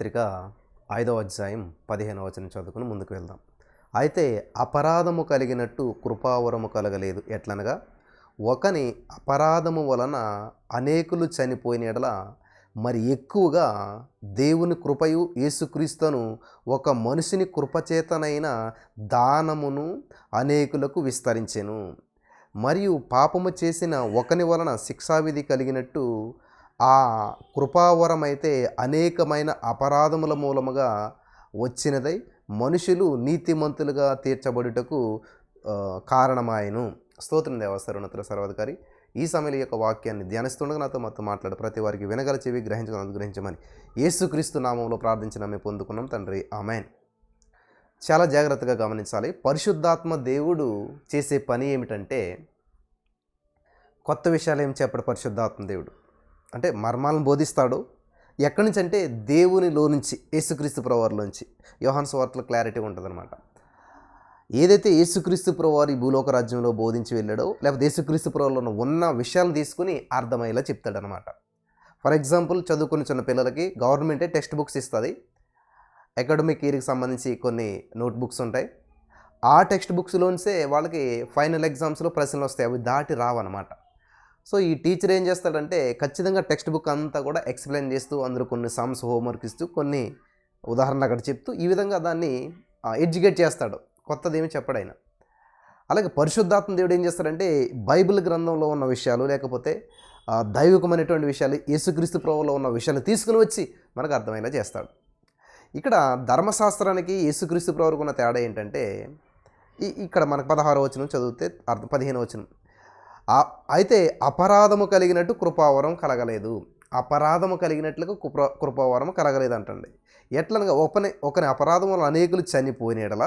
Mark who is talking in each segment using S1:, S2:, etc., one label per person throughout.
S1: పత్రిక 5వ అధ్యాయం 15వ వచనం చదువుకుని ముందుకు వెళ్దాం. అయితే అపరాధము కలిగినట్టు కృపావరము కలగలేదు. ఎట్లనగా ఒకని అపరాధము వలన అనేకులు చనిపోయిన యెడల మరి ఎక్కువగా దేవుని కృపయు యేసుక్రీస్తును ఒక మనిషిని కృపచేతనైన దానమును అనేకులకు విస్తరించెను. మరియు పాపము చేసిన ఒకని వలన శిక్షావిధి కలిగినట్టు ఆ కృపావరమైతే అనేకమైన అపరాధముల మూలముగా వచ్చినదై మనుషులు నీతిమంతులుగా తీర్చబడుటకు కారణమాయను. స్తోత్రం దేవా సర్వోన్నతుల సర్వాధికారి. ఈ సమయంలో యొక్క వాక్యాన్ని ధ్యానిస్తుండగా నాతో మొత్తం మాట్లాడు. ప్రతి వారికి వినగల చెవి గ్రహించడం అనుగ్రహించమని యేసుక్రీస్తు నామంలో ప్రార్థించిన మేము పొందుకున్నాం తండ్రి, ఆమెన్. చాలా జాగ్రత్తగా గమనించాలి. పరిశుద్ధాత్మ దేవుడు చేసే పని ఏమిటంటే కొత్త విషయాలు ఏం చెప్పడు. పరిశుద్ధాత్మ దేవుడు అంటే మర్మాలను బోధిస్తాడు. ఎక్కడి నుంచి అంటే దేవునిలో నుంచి, యేసుక్రీస్తు ప్రభువారిలోంచి. యోహాను సువార్తలో క్లారిటీ ఉంటుందన్నమాట. ఏదైతే యేసుక్రీస్తు ప్రభువారు ఈ భూలోక రాజ్యంలో బోధించి వెళ్ళాడో, లేకపోతే యేసుక్రీస్తు ప్రభువులో ఉన్న విషయాలను తీసుకుని అర్థమయ్యేలా చెప్తాడనమాట. ఫర్ ఎగ్జాంపుల్, చదువుకుని చిన్న పిల్లలకి గవర్నమెంటే టెక్స్ట్ బుక్స్ ఇస్తుంది. అకాడమిక్ ఇయర్కి సంబంధించి కొన్ని నోట్ బుక్స్ ఉంటాయి. ఆ టెక్స్ట్ బుక్స్లోంచే వాళ్ళకి ఫైనల్ ఎగ్జామ్స్లో ప్రశ్నలు వస్తాయి. అవి దాటి రావన్నమాట. సో ఈ టీచర్ ఏం చేస్తాడంటే ఖచ్చితంగా టెక్స్ట్ బుక్ అంతా కూడా ఎక్స్ప్లెయిన్ చేస్తూ, అందులో కొన్ని సమ్స్ హోంవర్క్ ఇస్తూ, కొన్ని ఉదాహరణలు అక్కడ చెప్తూ, ఈ విధంగా దాన్ని ఎడ్యుకేట్ చేస్తాడు. కొత్తది ఏమి చెప్పడైనా. అలాగే పరిశుద్ధాత్మ దేవుడు ఏం చేస్తాడంటే బైబిల్ గ్రంథంలో ఉన్న విషయాలు, లేకపోతే దైవికమైనటువంటి విషయాలు, యేసుక్రీస్తు ప్రభువులో ఉన్న విషయాలు తీసుకుని వచ్చి మనకు అర్థమయ్యేలా చేస్తాడు. ఇక్కడ ధర్మశాస్త్రానికి యేసుక్రీస్తు ప్రభువుకు ఉన్న తేడా ఏంటంటే, ఇక్కడ మనకు 16వ వచనం చదివితే 15వ వచనం, అయితే అపరాధము కలిగినట్టు కృపావరం కలగలేదు. అపరాధము కలిగినట్లుగా కృపావరం కలగలేదు అంటండి. ఎట్లనగా ఒకని అపరాధం వల్ల అనేకులు చనిపోయిన యెడల,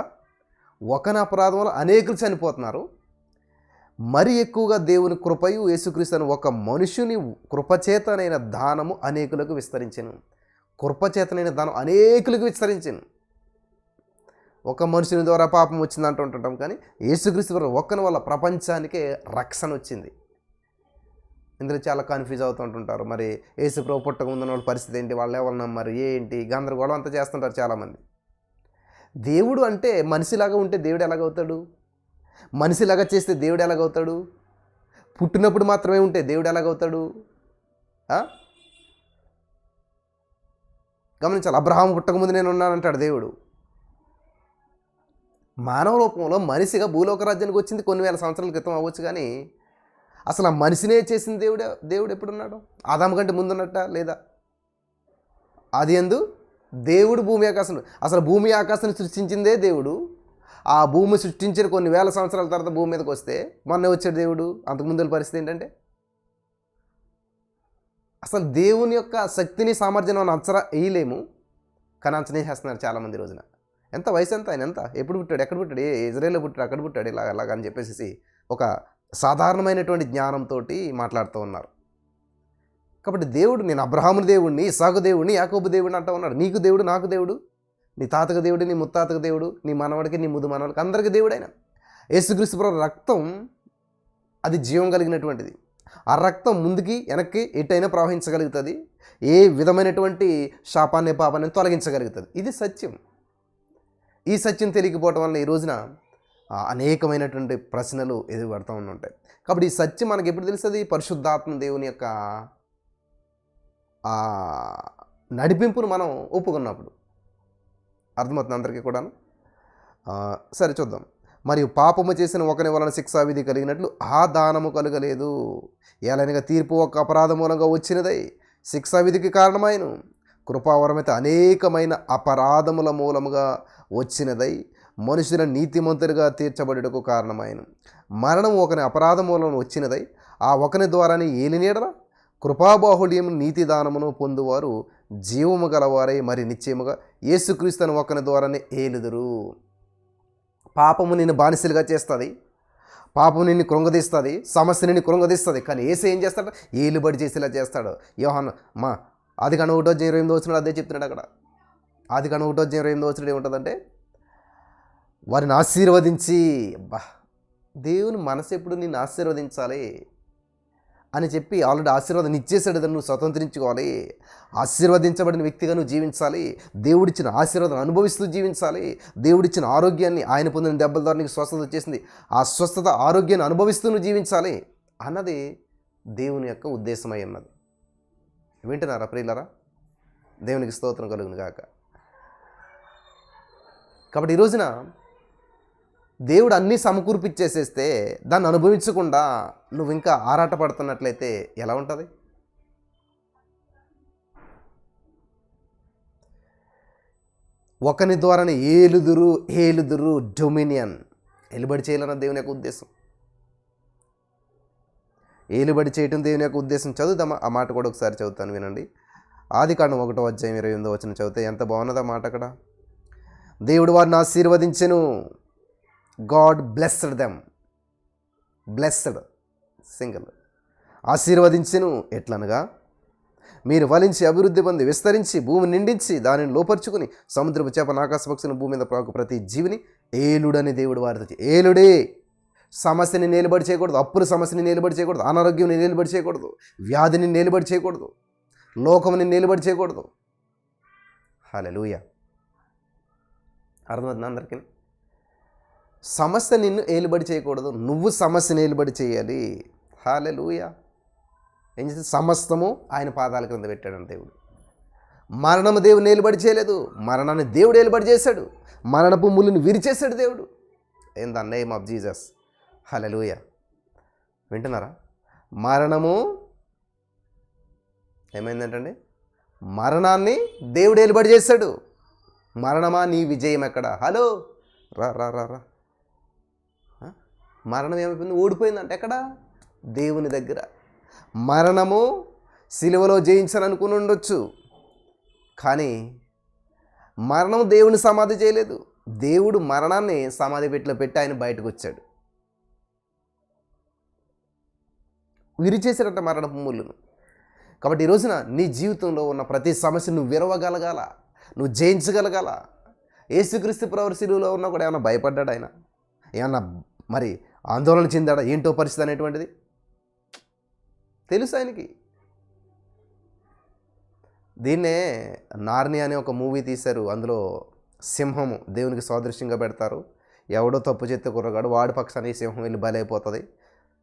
S1: ఒకని అపరాధం వల్ల అనేకులు చనిపోతున్నారు. మరి ఎక్కువగా దేవుని కృపయు యేసుక్రీస్తును ఒక మనుషుని కృపచేతనైన దానము అనేకులకు విస్తరించెను. కృపచేతనైన దానం అనేకులకు విస్తరించెను. ఒక మనుషుని ద్వారా పాపం వచ్చింది అంటుంటాం, కానీ యేసుక్రీస్తు ఒక్కని వల్ల ప్రపంచానికే రక్షణ వచ్చింది. ఇందులో చాలా కన్ఫ్యూజ్ అవుతుంటుంటారు. మరి యేసు ప్రభు పుట్టక ముందున్న వాళ్ళ పరిస్థితి ఏంటి, వాళ్ళు ఎవరు నమ్మరు ఏంటి, గందరగోళం అంతా చేస్తుంటారు చాలామంది. దేవుడు అంటే మనిషిలాగా ఉంటే దేవుడు ఎలాగవుతాడు? మనిషిలాగా చేస్తే దేవుడు ఎలాగవుతాడు? పుట్టినప్పుడు మాత్రమే ఉంటే దేవుడు ఎలాగవుతాడు? గమనించాలి. అబ్రహాము పుట్టకముందు నేను ఉన్నానంటాడు దేవుడు. మానవ రూపంలో మనిషిగా భూలోక రాజ్యానికి వచ్చింది కొన్ని వేల సంవత్సరాల క్రితం అవ్వచ్చు, కానీ అసలు ఆ మనిషినే చేసిన దేవుడు ఎప్పుడున్నాడు? ఆదాము కంటే ముందున్నట్ట లేదా? అది ఎందు దేవుడు భూమి ఆకాశం, అసలు భూమి ఆకాశాన్ని సృష్టించిందే దేవుడు. ఆ భూమి సృష్టించిన కొన్ని వేల సంవత్సరాల తర్వాత భూమి మీదకి వస్తే మొన్నే వచ్చాడు దేవుడు. అంతకుముందు పరిస్థితి ఏంటంటే అసలు దేవుని యొక్క శక్తిని సామర్థ్యం మనం అంచనా వేయలేము, కానీ అంచనా వేసేస్తున్నారు చాలామంది రోజున. ఎంత వయసు ఎంత, ఆయన ఎంత, ఎప్పుడు పుట్టాడు, ఎక్కడ పుట్టాడు, ఇజ్రాయేల్లో పుట్టాడు, అక్కడ పుట్టాడు, ఇలాగ అని చెప్పేసి ఒక సాధారణమైనటువంటి జ్ఞానంతో మాట్లాడుతూ ఉన్నారు. కాబట్టి దేవుడు, నేను అబ్రహాముని దేవుడిని, ఇస్సాకు దేవుడిని, యాకోబు దేవుడిని అంటూ ఉన్నాడు. నీకు దేవుడు, నాకు దేవుడు, నీ తాతకు దేవుడు, నీ ముత్తాతకు దేవుడు, నీ మనవడికి, నీ ముద్దు మనవడికి, అందరికీ దేవుడు ఆయన. యేసుక్రీస్తు ప్రభు రక్తం అది జీవం కలిగినటువంటిది. ఆ రక్తం ముందుకి వెనక్కి ఎటైనా ప్రవహించగలుగుతుంది. ఏ విధమైనటువంటి శాపాన్ని పాపాన్ని తొలగించగలుగుతుంది. ఇది సత్యం. ఈ సత్యం తెలియకపోవటం వల్ల ఈ రోజున అనేకమైనటువంటి ప్రశ్నలు ఎదురుపడుతూ ఉంటాయి. కాబట్టి ఈ సత్యం మనకి ఎప్పుడు తెలుస్తుంది? పరిశుద్ధాత్మ దేవుని యొక్క నడిపింపును మనం ఒప్పుకున్నప్పుడు. అర్థమవుతుంది అందరికీ కూడాను. సరే చూద్దాం. మరియు పాపము చేసిన ఒకని వలన శిక్షావిధి కలిగినట్లు ఆ దానము కలగలేదు. ఏలైనగా తీర్పు ఒక అపరాధం మూలంగా వచ్చినదై శిక్షావిధికి కారణమైన కృపావరమైతే అనేకమైన అపరాధముల మూలముగా వచ్చినదై మనుషుల నీతిమంతులుగా తీర్చబడుటకు కారణమైన మరణం ఒకని అపరాధం మూలం వచ్చినదై ఆ ఒకని ద్వారానే ఏలినేడల కృపాబాహుళ్యము నీతిదానమును పొందువారు జీవము గలవారై మరి నిశ్చయముగా యేసుక్రీస్తును ఒకని ద్వారానే ఏలుదురు. పాపము నిన్ను బానిసలుగా చేస్తుంది, పాపము నిన్ను కృంగదీస్తుంది, సమస్య నిన్ను కృంగదీస్తుంది, కానీ యేసు ఏం చేస్తాడు? ఏలుబడి చేసేలా చేస్తాడు. యోహాను ఆదికాండం 1:28 అదే చెప్తున్నాడు అక్కడ. ఆదికాండం 1:28 ఏముంటుందంటే, వారిని ఆశీర్వదించి, దేవుని మనసు ఎప్పుడు నిన్ను ఆశీర్వదించాలి. అని చెప్పి ఆల్రెడీ ఆశీర్వాదం ఇచ్చేసాడు, దాన్ని నువ్వు స్వతంత్రించుకోవాలి. ఆశీర్వదించబడిన వ్యక్తిగా నువ్వు జీవించాలి. దేవుడిచ్చిన ఆశీర్వాదం అనుభవిస్తూ జీవించాలి. దేవుడిచ్చిన ఆరోగ్యాన్ని, ఆయన పొందిన దెబ్బల ద్వారా నీకు స్వస్థత వచ్చేసింది, ఆ స్వస్థత ఆరోగ్యాన్ని అనుభవిస్తూ నువ్వు జీవించాలి అన్నది దేవుని యొక్క ఉద్దేశమై ఉన్నది. వింటున్నారా ప్రియులారా? దేవునికి స్తోత్రం కలుగును గాక. కాబట్టి ఈ రోజున దేవుడు అన్నీ సమకూర్పిచ్చేసేస్తే దాన్ని అనుభవించకుండా నువ్వు ఇంకా ఆరాటపడుతున్నట్లయితే ఎలా ఉంటుంది? ఒకని ద్వారానే ఏలుదురు డొమినియన్. ఏలుబడి చేయాలన్న దేవుని యొక్క ఉద్దేశం. ఏలుబడి చేయటం దేవుని యొక్క ఉద్దేశం. చదువుతామా ఆ మాట కూడా ఒకసారి చదువుతాను, వినండి. ఆదికాండం 1:28 చదివితే ఎంత బాగున్నది ఆ మాట అక్కడ. దేవుడు వారిని ఆశీర్వదించెను. God blessed them. Blessed single. ఆశీర్వదించెను ఎట్లనగా, మీరు ఫలించి అభివృద్ధి పొంది విస్తరించి భూమి నిండించి దానిని లోపరుచుకుని సముద్రపు చేప ఆకాశ పక్షులను భూమి మీద ప్రాకు ప్రతి జీవిని ఏలుడని దేవుడు వారితో. ఏలుడే. సమస్యని నిలబడి చేయకూడదు, అప్పుల సమస్యని నిలబడి చేయకూడదు, అనారోగ్యం నిలబడి చేయకూడదు, వ్యాధిని నిలబడి చేయకూడదు, లోకముని నిలబడి చేయకూడదు. హల్లెలూయా. అర్థమవుతుంది అందరికీ? సమస్య నిన్ను ఏలుబడి చేయకూడదు, నువ్వు సమస్యను ఏలుబడి చేయాలి. హల్లెలూయా. ఏం చేస్తే సమస్తము ఆయన పాదాల క్రింద పెట్టాడు దేవుడు. మరణము దేవుడు ఏలుబడి చేయలేదు, మరణాన్ని దేవుడు ఏలుబడి చేశాడు. మరణపు ముళ్ళుని విరిచేశాడు దేవుడు. In the name of Jesus. Hallelujah. వింటున్నారా? మరణము ఏమైందంటండి? మరణాన్ని దేవుడు ఏలుబడి చేశాడు. మరణమా నీ విజయం ఎక్కడ? హలో, రా రా రా రా. మరణం ఏమైపోయింది? ఓడిపోయిందంట. ఎక్కడ? దేవుని దగ్గర. మరణము సిలువలో జయించాలనుకుని ఉండొచ్చు, కానీ మరణం దేవుని సమాధి చేయలేదు. దేవుడు మరణాన్ని సమాధి పెట్టిలో పెట్టి ఆయన బయటకు వచ్చాడు. విరిచేశాడంట మరణపు ముళ్ళును. కాబట్టి ఈ రోజున నీ జీవితంలో ఉన్న ప్రతి సమస్య నువ్వు విరవగలగాల, నువ్వు జయించగలగాల. యేసుక్రీస్తు ప్రభువు సిలువలో ఉన్నా కూడా ఏమన్నా భయపడ్డాడు ఆయన? ఏమన్నా మరి ఆందోళన చెందాడా? ఏంటో పరిస్థితి అనేటువంటిది తెలుసు ఆయనకి. దీన్నే నార్ని అనే ఒక మూవీ తీశారు. అందులో సింహము దేవునికి సాదృశ్యంగా పెడతారు. ఎవడో తప్పు చేస్తే కుర్రగాడు వాడి పక్షాన్ని సింహం వెళ్ళి బలైపోతుంది.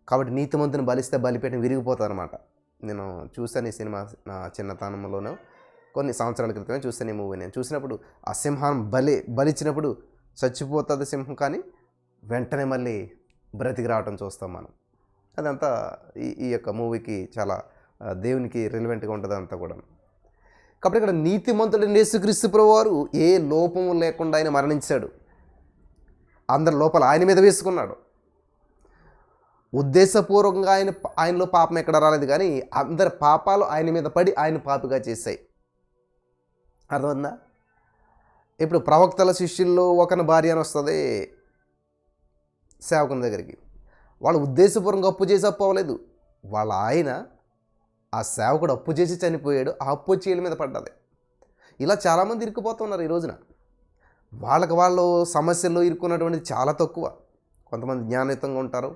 S1: కాబట్టి నీతిమంతుని బలిస్తే బలిపేట విరిగిపోతుంది అనమాట. నేను చూశాను ఈ సినిమా నా చిన్నతనంలోనూ, కొన్ని సంవత్సరాల క్రితమే చూశాను ఈ మూవీ. నేను చూసినప్పుడు ఆ సింహం బలిచ్చినప్పుడు చచ్చిపోతుంది సింహం, కానీ వెంటనే మళ్ళీ బ్రతికి రావటం చూస్తాం మనం. అదంతా ఈ యొక్క మూవీకి చాలా దేవునికి రిలవెంట్గా ఉంటుంది అంతా కూడా. కాబట్టి ఇక్కడ నీతిమంతుడైన యేసుక్రీస్తు ప్రభువారు ఏ లోపము లేకుండా ఆయన మరణించాడు. అందరి లోపల ఆయన మీద వేసుకున్నాడు. ఉద్దేశపూర్వకంగా ఆయనలో పాపం ఎక్కడ రాలేదు, కానీ అందరి పాపాలు ఆయన మీద పడి ఆయన పాపిగా చేశాయి. అర్థమైందా? ఇప్పుడు ప్రవక్తల శిష్యుల్లో ఒకని భార్య అని వస్తుంది సేవకుని దగ్గరికి. వాళ్ళు ఉద్దేశపూర్వకంగా అప్పు చేసి అప్పు అవ్వలేదు. వాళ్ళ ఆయన ఆ సేవకుడు అప్పు చేసి చనిపోయాడు, ఆ అప్పు వచ్చి వీళ్ళ మీద పడ్డది. ఇలా చాలామంది ఇరుక్కుపోతున్నారు ఈ రోజున. వాళ్ళు సమస్యల్లో ఇరుక్కున్నటువంటిది చాలా తక్కువ. కొంతమంది జ్ఞానయుతంగా ఉంటారు,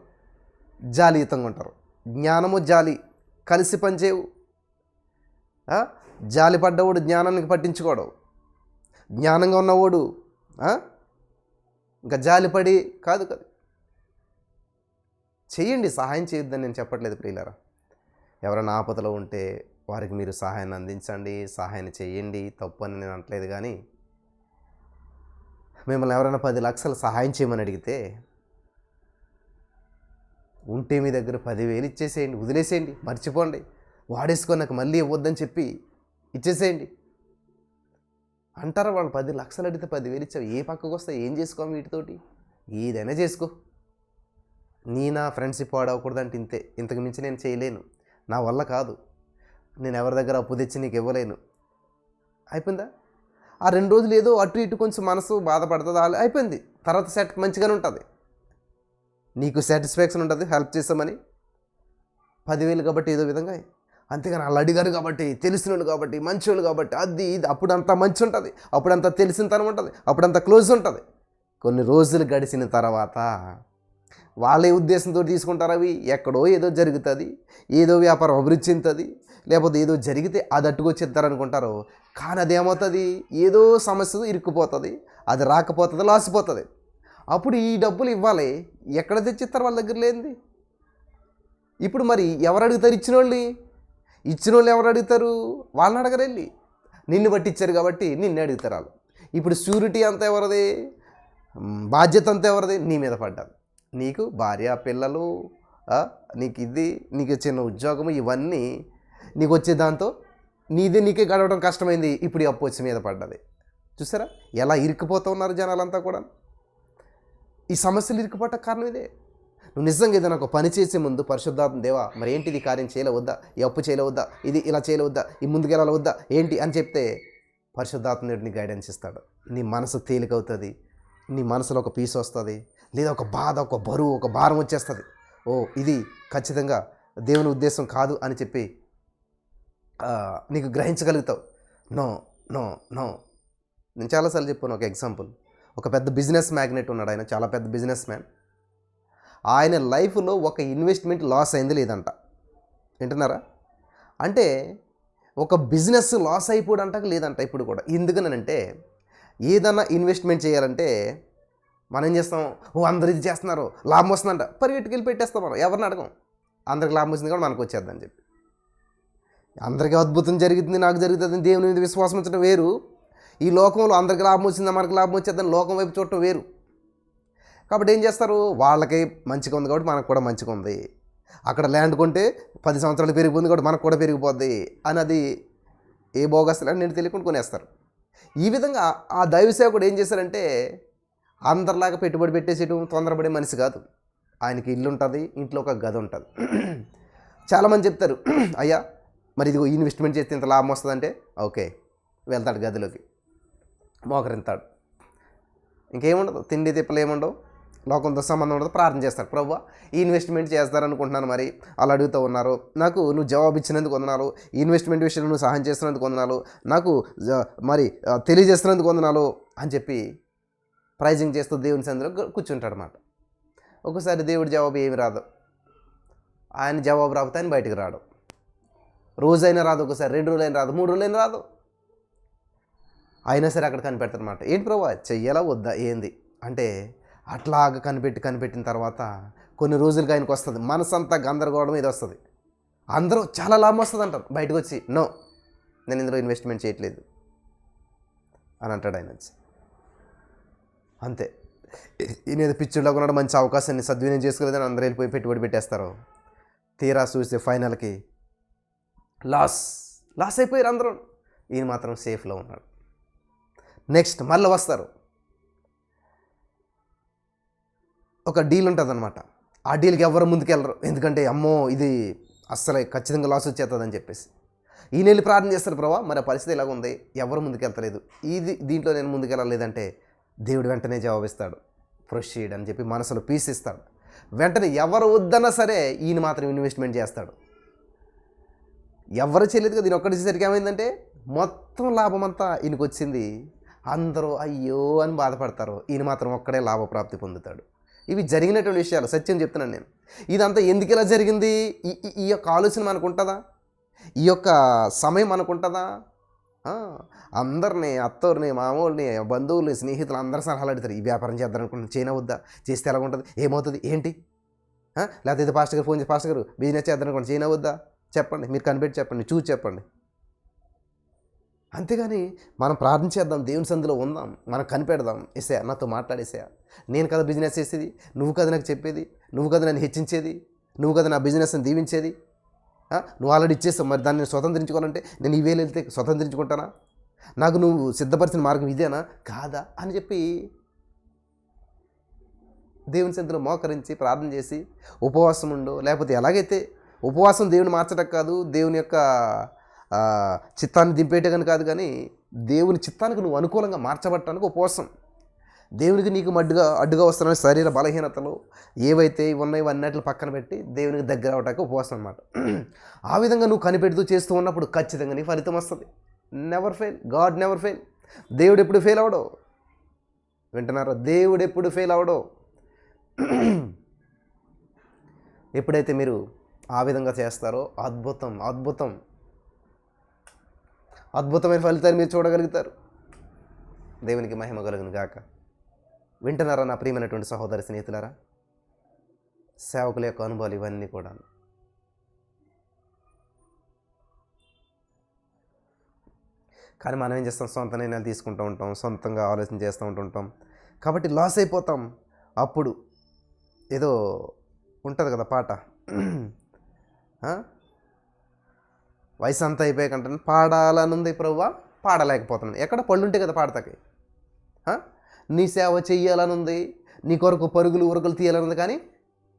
S1: జాలియుతంగా ఉంటారు. జ్ఞానము జాలి కలిసి పనిచేయవు. జాలి పడ్డవాడు జ్ఞానానికి పట్టించుకోవడం, జ్ఞానంగా ఉన్నవాడు ఇంకా జాలిపడి కాదు కదా. చెయ్యండి, సహాయం చేయొద్దని నేను చెప్పట్లేదు ప్రియులారా. ఎవరైనా ఆపదలో ఉంటే వారికి మీరు సహాయాన్ని అందించండి, సహాయాన్ని చేయండి, తప్పు అని నేను అనట్లేదు. కానీ మిమ్మల్ని ఎవరైనా 10 లక్షలు సహాయం చేయమని అడిగితే ఉంటే మీ దగ్గర 10,000 ఇచ్చేసేయండి, వదిలేసేయండి, మర్చిపోండి. వాడేసుకొని నాకు మళ్ళీ ఇవ్వద్దని చెప్పి ఇచ్చేసేయండి అంటారా? వాళ్ళు 10 లక్షలు అడిగితే 10,000 ఇచ్చావు, ఏ పక్కకు వస్తావు? ఏం చేసుకో వీటితోటి? ఏదైనా చేసుకో. నా ఫ్రెండ్షిప్ వాడవకూడదంటే ఇంతే, ఇంతకు మించి నేను చేయలేను, నా వల్ల కాదు, నేను ఎవరి దగ్గర అప్పు తెచ్చి నీకు ఇవ్వలేను. అయిపోయిందా? ఆ 2 రోజులు ఏదో అటు ఇటు కొంచెం మనసు బాధపడుతుంది, అయిపోయింది. తర్వాత మంచిగానే ఉంటుంది, నీకు సాటిస్ఫాక్షన్ ఉంటుంది హెల్ప్ చేస్తామని. 10,000 కాబట్టి ఏదో విధంగా. అంతేగాని వాళ్ళు అడిగారు కాబట్టి, తెలిసిన వాళ్ళు కాబట్టి, మంచోళ్ళు కాబట్టి, అది ఇది అప్పుడంతా మంచి ఉంటుంది, అప్పుడంతా తెలిసిన తనం ఉంటుంది, అప్పుడంతా క్లోజ్ ఉంటుంది. కొన్ని రోజులు గడిచిన తర్వాత వాళ్ళే ఉద్దేశంతో తీసుకుంటారు. అవి ఎక్కడో ఏదో జరుగుతుంది, ఏదో వ్యాపారం అభివృద్ధి చెందుతుంది, లేకపోతే ఏదో జరిగితే అది అట్టుకొచ్చిస్తారు అనుకుంటారు. కానీ అదేమవుతుంది, ఏదో సమస్య ఇరుక్కుపోతుంది, అది రాకపోతుంది, లాసిపోతుంది. అప్పుడు ఈ డబ్బులు ఇవ్వాలి, ఎక్కడ తెచ్చిస్తారు? వాళ్ళ దగ్గర లేనిది. ఇప్పుడు మరి ఎవరు అడుగుతారు? ఇచ్చిన వాళ్ళు ఎవరు అడుగుతారు? వాళ్ళని అడగరు. వెళ్ళి నిన్ను పట్టించారు కాబట్టి నిన్ను అడుగుతారు వాళ్ళు. ఇప్పుడు షూరిటీ అంతా ఎవరిది? బాధ్యత అంతా ఎవరిది? నీ మీద పడ్డారు. నీకు భార్య, పిల్లలు, నీకు ఇది, నీకు చిన్న ఉద్యోగము, ఇవన్నీ నీకు వచ్చే దాంతో నీకే గడవడం కష్టమైంది. ఇప్పుడు ఈ అప్పు వచ్చి మీద పడ్డది. చూసారా ఎలా ఇరుక్కుపోతూ ఉన్నారు జనాలంతా కూడా? ఈ సమస్యలు ఇరుక్కుపోవటం కారణం ఇదే. నువ్వు నిజంగా ఏదైనా ఒక పని చేసే ముందు పరిశుద్ధాత్మ దేవా మరి ఏంటిది కార్యం చేయలేవద్దా, ఈ అప్పు చేయలేవద్దా, ఇది ఇలా చేయలేవద్దా, ఈ ముందుకెళ్ళవద్దా ఏంటి అని చెప్తే పరిశుద్ధాత్మ దేవుడు నీ గైడెన్స్ ఇస్తాడు. నీ మనసు తేలికవుతుంది, నీ మనసులో ఒక పీస్ వస్తుంది, లేదా ఒక బాధ, ఒక బరువు, ఒక భారం వచ్చేస్తుంది. ఓ ఇది ఖచ్చితంగా దేవుని ఉద్దేశం కాదు అని చెప్పి నీకు గ్రహించగలుగుతావు. నో నో నో నేను చాలాసార్లు చెప్పాను. ఒక ఎగ్జాంపుల్, ఒక పెద్ద బిజినెస్ మ్యాగ్నెట్ ఉన్నాడు. ఆయన చాలా పెద్ద బిజినెస్ మ్యాన్. ఆయన లైఫ్లో ఒక ఇన్వెస్ట్మెంట్ లాస్ అయింది లేదంట. వింటున్నారా? అంటే ఒక బిజినెస్ లాస్ అయిపోవడంట లేదంట ఇప్పుడు కూడా. ఎందుకనంటే ఏదన్నా ఇన్వెస్ట్మెంట్ చేయాలంటే మనం ఏం చేస్తాం? అందరు ఇది చేస్తున్నారు, లాభం వస్తుందంట, పరిగెట్టుకెళ్ళి పెట్టేస్తాం. మనం ఎవరిని అడగం. అందరికి లాభం వచ్చింది కూడా మనకు వచ్చేద్దని చెప్పి. అందరికీ అద్భుతం జరుగుతుంది, నాకు జరుగుతుంది, దేవుని మీద విశ్వాసం ఉంచడం వేరు. ఈ లోకంలో అందరికి లాభం వచ్చిందా, మనకు లాభం వచ్చేద్దని లోకం వైపు చూడటం వేరు. కాబట్టి ఏం చేస్తారు? వాళ్ళకి మంచిగా ఉంది కాబట్టి మనకు కూడా మంచిగా ఉంది. అక్కడ ల్యాండ్ కొంటే 10 సంవత్సరాలు పెరిగిపోయింది కాబట్టి మనకు కూడా పెరిగిపోద్ది అని అది ఏ బోగస్ ల్యాండ్ నేను తెలియకుండా కొనేస్తారు. ఈ విధంగా ఆ దైవ సేవకుడు ఏం చేశారంటే అందరిలాగా పెట్టుబడి పెట్టేసేయడం తొందరపడే మనిషి కాదు. ఆయనకి ఇల్లు ఉంటుంది, ఇంట్లో ఒక గది ఉంటుంది. చాలామంది చెప్తారు, అయ్యా మరి ఇదిగో ఇన్వెస్ట్మెంట్ చేస్తే ఇంత లాభం వస్తుందంటే ఓకే వెళ్తాడు గదిలోకి, మోకరింతాడు, ఇంకేముండదు, తిండి తిప్పలు ఏముండవు, లోకంతో సంబంధం ఉండదు. ప్రార్థన చేస్తారు, ప్రభువా ఈ ఇన్వెస్ట్మెంట్ చేస్తారనుకుంటున్నాను, మరి అలా అడుగుతూ ఉన్నారు, నాకు నువ్వు జవాబు ఇచ్చినందుకు వందనాలు, ఈ ఇన్వెస్ట్మెంట్ విషయంలో నువ్వు సహాయం చేస్తున్నందుకు వందనాలు, నాకు మరి తెలియజేస్తున్నందుకు వందనాలు అని చెప్పి ప్రైజింగ్ చేస్తూ దేవుని సన్నిధిలో కూర్చుంటాడు అన్నమాట. ఒకసారి దేవుడి జవాబు ఏమి రాదు. ఆయన జవాబు రాకపోతే ఆయన బయటకు రాడు. రోజైనా రాదు, ఒకసారి 2 రోజులైనా రాదు, 3 రోజులైనా రాదు. అయినా సరే అక్కడ కనిపెడతారు అన్నమాట. ఏంటి ప్రభా చెయ్యాలా వద్దా ఏంది అంటే అట్లాగా కనిపెట్టిన తర్వాత కొన్ని రోజులకి ఆయనకు వస్తుంది, మనసంతా గందరగోళం ఇది వస్తుంది. అందరూ చాలా లాభం వస్తుంది అంటారు, బయటకు వచ్చి నో నేను ఇందులో ఇన్వెస్ట్మెంట్ చేయట్లేదు అని అంటాడు ఆయన వచ్చి. అంతే, ఈయన పిచ్చుడులో కూడా మంచి అవకాశాన్ని సద్వినియోగం చేసుకోలేదని అందరూ వెళ్ళిపోయి పెట్టుబడి పెట్టేస్తారు. తీరా చూస్తే ఫైనల్కి లాస్ అయిపోయారు అందరూ. ఈయన మాత్రం సేఫ్లో ఉన్నాడు. నెక్స్ట్ మళ్ళీ వస్తారు, ఒక డీల్ ఉంటుంది అనమాట. ఆ డీల్కి ఎవరు ముందుకెళ్ళరు, ఎందుకంటే అమ్మో ఇది అస్సలు ఖచ్చితంగా లాస్ వచ్చేస్తుందని చెప్పేసి. ఈయన వెళ్ళి ప్రార్థన చేస్తారు, ప్రభా మరి ఆ పరిస్థితి ఇలాగ ఉంది, ఎవరు ముందుకెళ్తలేదు, దీంట్లో నేను ముందుకెళ్ళలేదంటే దేవుడు వెంటనే జవాబిస్తాడు, ప్రొసీడ్ అని చెప్పి మనసులో పీస్ ఇస్తాడు. వెంటనే ఎవరు వద్దన్నా సరే ఈయన మాత్రం ఇన్వెస్ట్మెంట్ చేస్తాడు. ఎవరు చేయలేదు కదా, దీని ఒక్కటి చేసరికి ఏమైందంటే మొత్తం లాభం అంతా ఈయనకు వచ్చింది. అందరూ అయ్యో అని బాధపడతారు, ఈయన మాత్రం ఒక్కడే లాభప్రాప్తి పొందుతాడు. ఇవి జరిగినటువంటి విషయాలు, సత్యం చెప్తున్నాను నేను. ఇదంతా ఎందుకు ఇలా జరిగింది, ఈ యొక్క ఆలోచన మనకు ఉంటుందా, ఈ యొక్క సమయం మనకు ఉంటుందా? అందరినీ, అత్తోరిని, మామూలుని, బంధువులు, స్నేహితులు అందరూ సలహాలు అడుగుతారు, ఈ వ్యాపారం చేద్దారనుకుంటున్నాను, చేయనా వద్దా, చేస్తే ఎలా ఉంటుంది, ఏమవుతుంది ఏంటి, లేకపోతే ఇది పాస్టర్ గారు ఫోన్ చేసి పాస్టర్ గారు బిజినెస్ చేద్దారనుకోండి, చేయనా వద్దా చెప్పండి, మీరు కనిపెట్టి చెప్పండి, చూసి చెప్పండి. అంతేగాని మనం ప్రార్థన చేద్దాం, దేవుని సందులో ఉందాం, మనం కనిపెడదాం. ఏసయ్యా నాతో మాట్లాడేసా, నేను కదా బిజినెస్ చేసేది, నువ్వు కదా నాకు చెప్పేది, నువ్వు కదా నన్ను హెచ్చించేది, నువ్వు కదా నా బిజినెస్ని దీవించేది, నువ్వు ఆల్రెడీ ఇచ్చేస్తావు, మరి దాన్ని స్వతంత్రించుకోవాలంటే నేను ఈ వేలు వెళ్తే స్వతంత్రించుకుంటానా, నాకు నువ్వు సిద్ధపరిచిన మార్గం ఇదేనా కాదా అని చెప్పి దేవుని సందులో మోకరించి ప్రార్థన చేసి ఉపవాసం ఉండో, లేకపోతే ఎలాగైతే ఉపవాసం దేవుని మార్చడం కాదు, దేవుని యొక్క చిత్తాన్ని దింపేయటం కాదు, కానీ దేవుని చిత్తానికి నువ్వు అనుకూలంగా మార్చబట్టడానికి ఉపవాసం. దేవునికి నీకు అడ్డుగా వస్తున్న శరీర బలహీనతలు ఏవైతే ఉన్నాయో అన్నిటిని పక్కన పెట్టి దేవునికి దగ్గర అవడానికి ఉపవాసం అన్నమాట. ఆ విధంగా నువ్వు కనిపెడుతూ చేస్తూ ఉన్నప్పుడు ఖచ్చితంగా నీ ఫలితం వస్తుంది. Never fail, God never fail. దేవుడు ఎప్పుడు ఫెయిల్ అవడో. వింటున్నారా? దేవుడు ఎప్పుడు ఫెయిల్ అవడో. ఎప్పుడైతే మీరు ఆ విధంగా చేస్తారో అద్భుతం అద్భుతం అద్భుతమైన ఫలితాలు మీరు చూడగలుగుతారు. దేవునికి మహిమ కలుగును గాక. వింటున్నారా నా ప్రియమైనటువంటి సహోదరి స్నేహితులారా? సేవకుల యొక్క అనుభవాలు ఇవన్నీ కూడా. కానీ మనం ఏం చేస్తాం? సొంత నిర్ణయాలు తీసుకుంటూ ఉంటాం, సొంతంగా ఆలోచన చేస్తూ ఉంటుంటాం, కాబట్టి లాస్ అయిపోతాం. అప్పుడు ఏదో ఉంటుంది కదా పాట, వయసు అంతా అయిపోయాకంటే పాడాలనుంది ప్రభువా పాడలేకపోతున్నాను. ఎక్కడ పళ్ళు ఉంటే కదా పాడతాకి. నీ సేవ చెయ్యాలనుంది, నీ కొరకు పరుగులు ఉరుకులు తీయాలనుంది, కానీ